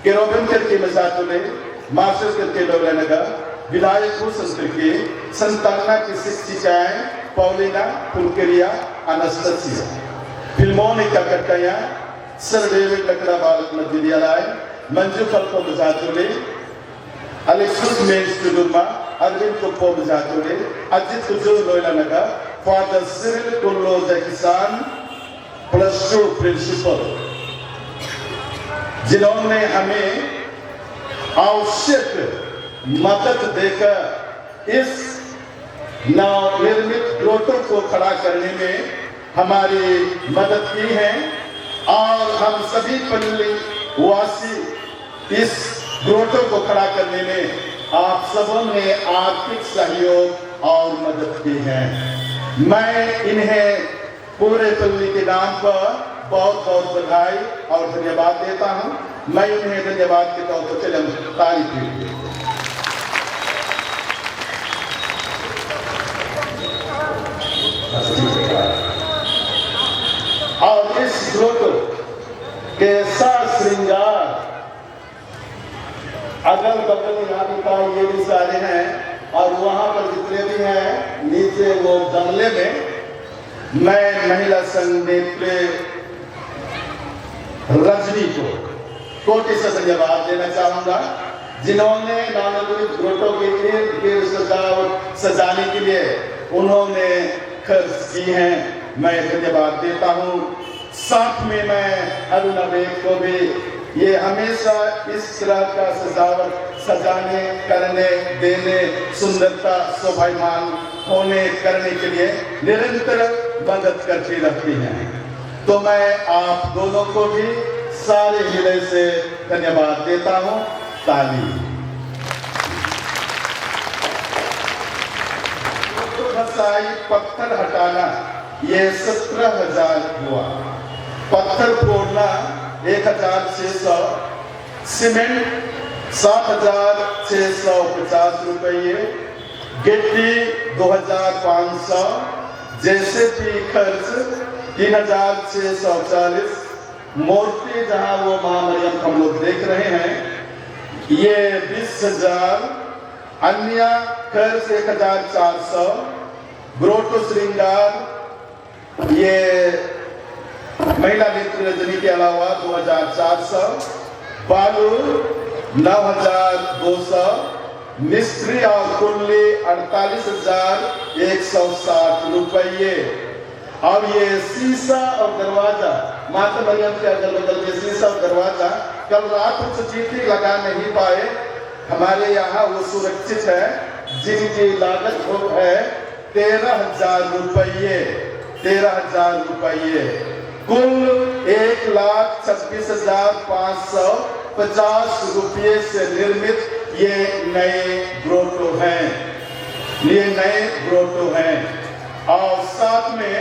Kerobin kerke masatule, Marshal kerke Dovlanaga, Vilayat Pusan kerke, Santana की शिक्षिकाएं Paulina, Pulkeria, Anastasia. Filmoni Kakataya, Sir David Lakra Balat Madhyalayay, Manju Falko masatule, Alexis Mains Tuduma, Arvind Kopo masatule, Ajit Kujul Dovlanaga, Father Cyril Kullo Jakisan, +2 principal, जिन्होंने हमें आवश्यक मदद देकर इस नवनिर्मित grotto को खड़ा करने में हमारी मदद की है और हम सभी पल्ली वासी इस ग्रोटो को खड़ा करने में आप सबों ने आर्थिक सहयोग और मदद की है। मैं इन्हें पूरे पल्ली के नाम पर बहुत बहुत बधाई और धन्यवाद देता हूं। मैं उन्हें धन्यवाद के तौर पर चलन तारीफ की और इस ग्रोटो के साथ श्रृंगार अगल बगल यहाँ का ये भी सारे हैं और वहां पर जितने भी हैं नीचे वो गमले में मैं महिला संघ नेत्री रजनी को कोटि से धन्यवाद देना चाहूंगा, जिन्होंने नवनिर्मित ग्रोटो के इर्द गिर्द सजावट सजाने के लिए उन्होंने खर्च की है। मैं धन्यवाद देता हूं। साथ में मैं अरुणा बेग को भी ये हमेशा इस तरह का सजावट सजाने करने देने सुंदरता शोभायमान होने करने के लिए निरंतर मदद करती रहती हैं। तो मैं आप दोनों को भी सारे हृदय से धन्यवाद देता हूं। ताली। पत्थर हटाना ये 17,000 हुआ, पत्थर फोड़ना 1,600, सीमेंट 7,650 रुपये, गिट्टी 2,500, जैसे भी खर्च 3,640, मूर्ति जहां वो मां मरियम हम लोग देख रहे हैं ये 20,000, अन्य खर्च 1,400, ग्रोटो श्रृंगार ये महिला नेत्र रजनी के अलावा 2,400, बालू 9,200, मिस्त्री और कुल्ली 48,160 रुपये। और ये शीशा और दरवाजा माता मरियम के अगल बगल में शीशा और दरवाजा कल रात कुछ चीटी लगा नहीं पाए, हमारे यहाँ वो सुरक्षित है, जिनकी लागत है 13,000 रुपये। 13,000 रुपये, कुल 1,26,550 रुपये से निर्मित ये नए ग्रोटो हैं, ये नए ग्रोटो हैं। और साथ में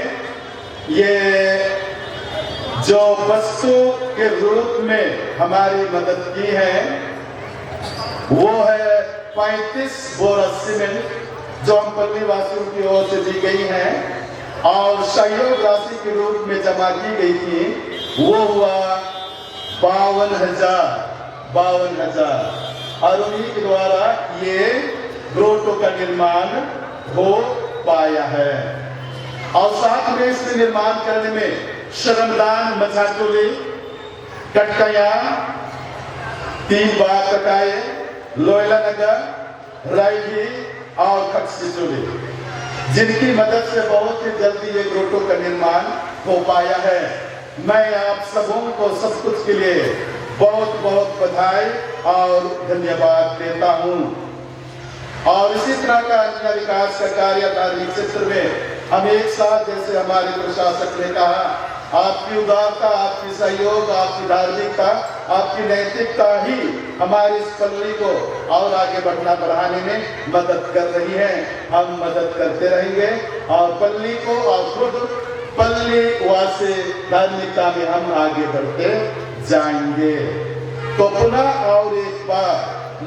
ये जो वस्तु के रूप में हमारी मदद की है वो है 35 बोरा सीमेंट जो हम पल्ली वासियों की ओर से दी गई है और सहयोग राशि के रूप में जमा की गई थी, वो हुआ 52,000 और उन्हीं के द्वारा ये ग्रोटो का निर्माण हो पाया है। और साथ में इसके निर्माण करने में श्रमदान मछाटोली, कटकया, 3 बार कटाए, लोयला नगर, रायगी और खटसिचोली, जिनकी मदद से बहुत ही जल्दी ये ग्रोटो का निर्माण हो पाया है। मैं आप सबों को सब कुछ के लिए बहुत बहुत बधाई और धन्यवाद देता हूँ। और इसी तरह का अन्य विकास का कार्य धार्मिक क्षेत्र में हम एक साथ, जैसे हमारे प्रशासक ने कहा, आपकी उदारता, आपकी सहयोग, आपकी धार्मिकता, आपकी नैतिकता ही हमारी इस पल्ली को और आगे बढ़ाने में मदद कर रही है। हम मदद करते रहेंगे और पल्ली को और खुद पल्ली वासी धार्मिकता में हम आगे बढ़ते जाएंगे। तो पुनः और एक बार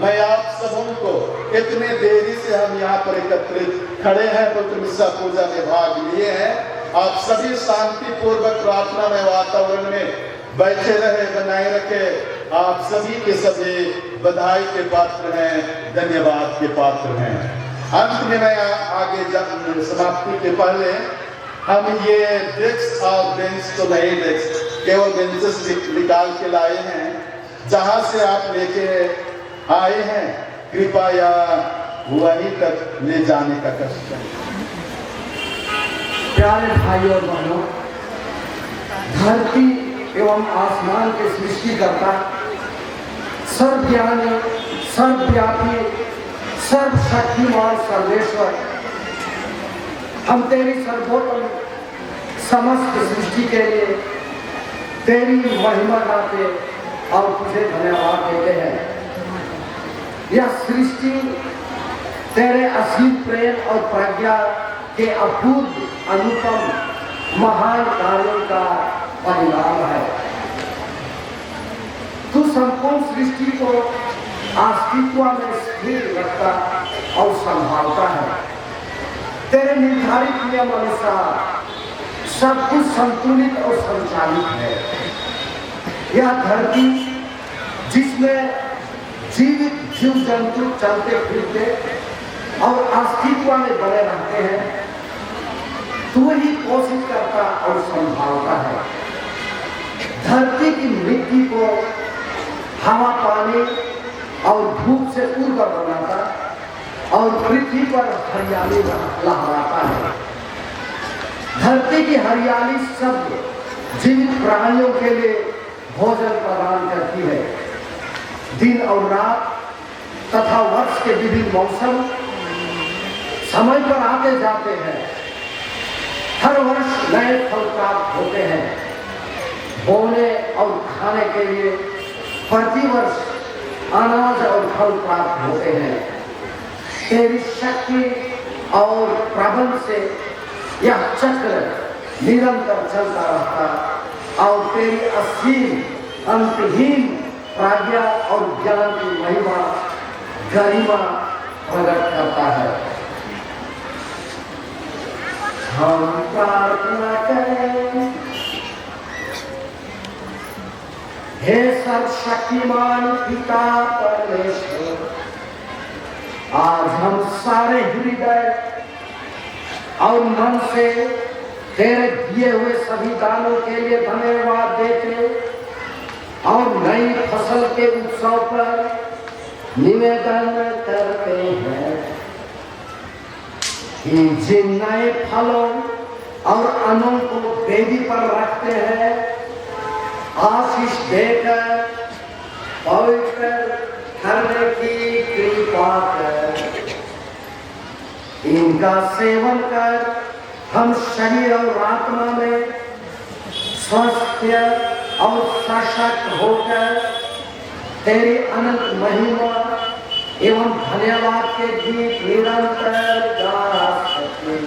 मैं आप सबों को, इतने देरी से हम यहाँ पर एकत्रित खड़े हैं, पवित्र मिस्सा पूजा में भाग लिए हैं, आप सभी शांति पूर्वक प्रार्थना में वातावरण में बैठे रहे, बनाए रखे, आप सभी के सभी बधाई के पात्र हैं, धन्यवाद के पात्र हैं। अंत में मैं आगे समाप्ति के पहले हम ये डेस्क और बेंच तो नहीं, डेस्क केवल बेंचेस निकाल के लाए हैं। जहां से आप लेके आए हैं कृपया वहीं तक ले जाने का कष्ट करें। प्यारे भाइयों और बहनों, धरती एवं आसमान के सृष्टिकर्ता, सर्वज्ञानी, सर्वव्यापी, सर्वशक्तिमान सर्वेश्वर, हम तेरी सर्वोत्तम समस्त सृष्टि के लिए तेरी महिमा गाते और तुझे धन्यवाद देते हैं। यह सृष्टि तेरे असीम प्रेम और प्रज्ञा के अद्भुत अनुपम महान कार्यों का परिणाम है। तू संपूर्ण सृष्टि को अस्तित्व में स्थिर रखता और संभालता है। तेरे निर्धारित नियम अनुसार सब कुछ संतुलित और संचालित है। यह धरती जिसमें जीवित जीव जंतु चलते फिरते और अस्तित्व में बने रहते हैं, तू ही पोषित करता और संभालता है। धरती की मिट्टी को हवा, पानी और धूप से उर्वर बनाता और पृथ्वी पर हरियाली लहराता है। धरती की हरियाली सब जीवित प्राणियों के लिए भोजन प्रदान करती है। दिन और रात तथा वर्ष के विभिन्न मौसम समय पर आते जाते हैं। हर वर्ष नए फल प्राप्त होते हैं। बोने और खाने के लिए प्रतिवर्ष अनाज और फल प्राप्त होते हैं। तेरी शक्ति और प्रबंध से यह चक्र निरंतर चलता रहता और तेरी असीम अंतहीन प्रज्ञा और ज्ञान की महिमा गरिमा प्रकट करता है। हम प्रार्थना करें। हे सर्वशक्तिमान पिता परमेश्वर, आज हम सारे हृदय और मन से तेरे दिए हुए सभी दानों के लिए धन्यवाद देते और नई फसल के उत्सव पर निवेदन करते हैं कि जिन नए फलों और अन्नों को वेदी पर रखते हैं, आशीष देकर पवित्र करने की कृपा कर। इनका सेवन कर हम शरीर और आत्मा में स्वस्थ और सशक्त होकर तेरी अनंत महिमा एवं धन्यवाद के गीत निरंतर गा सके।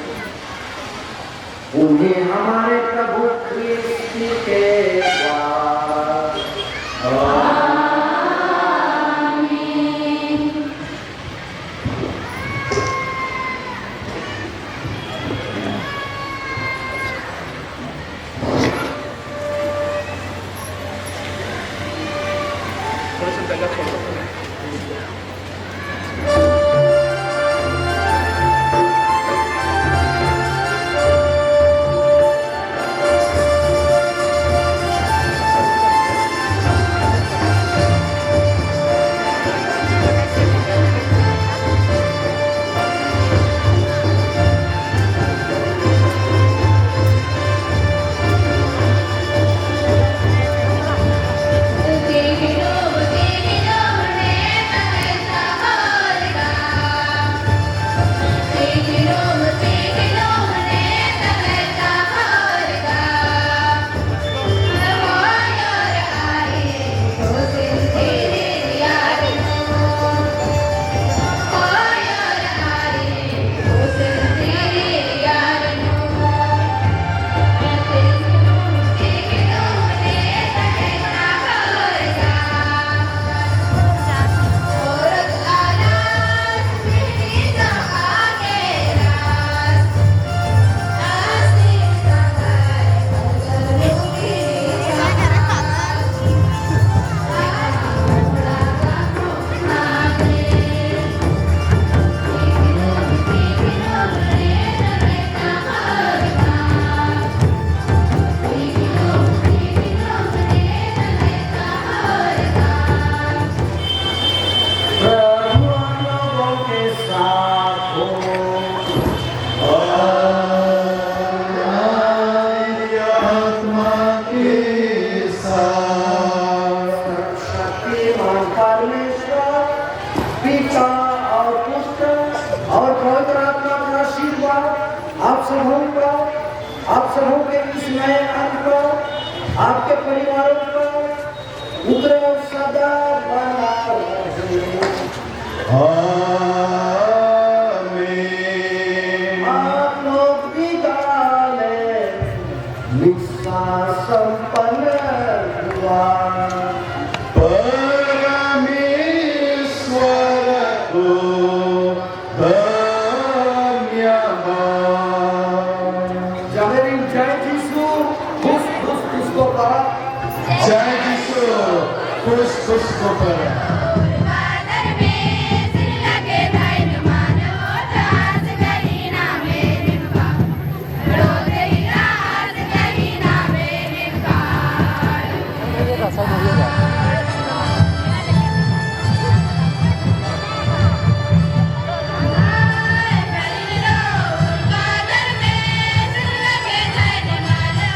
उन्हें हमारे प्रभु क्रिस्त के द्वारा आप समूह के इस नए अंग पर आपके परिवारों पर उतरे और सदा बना रहे। आमीन। आप लोग भी गाने निष्ठा संपन्न हुआ परमेश्वर को धन्यवाद। जय यीशु खुश को कहा जय यीशु खुश को पर। बादल में सिर लगे धाइन मानो रात कहीं ना मेरे का रोते ही रात कहीं ना मेरे का बादल में सिर लगे धाइन मानो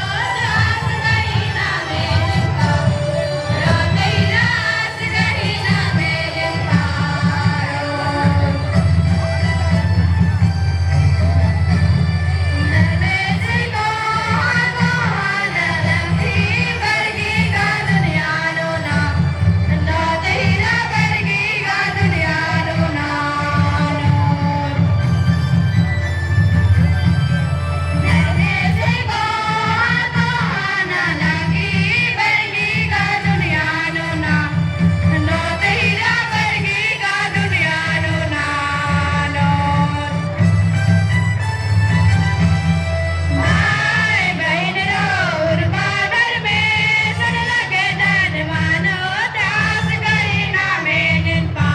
रात कहीं ना मेरे का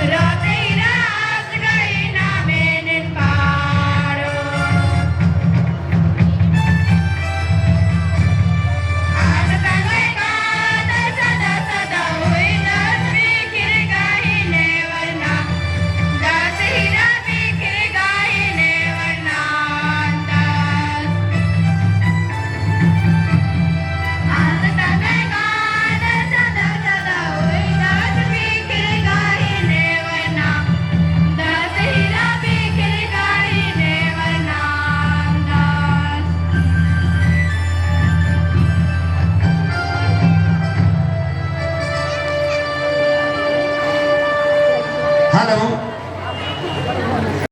रोते ही रात कहीं ना मेरे का हेलो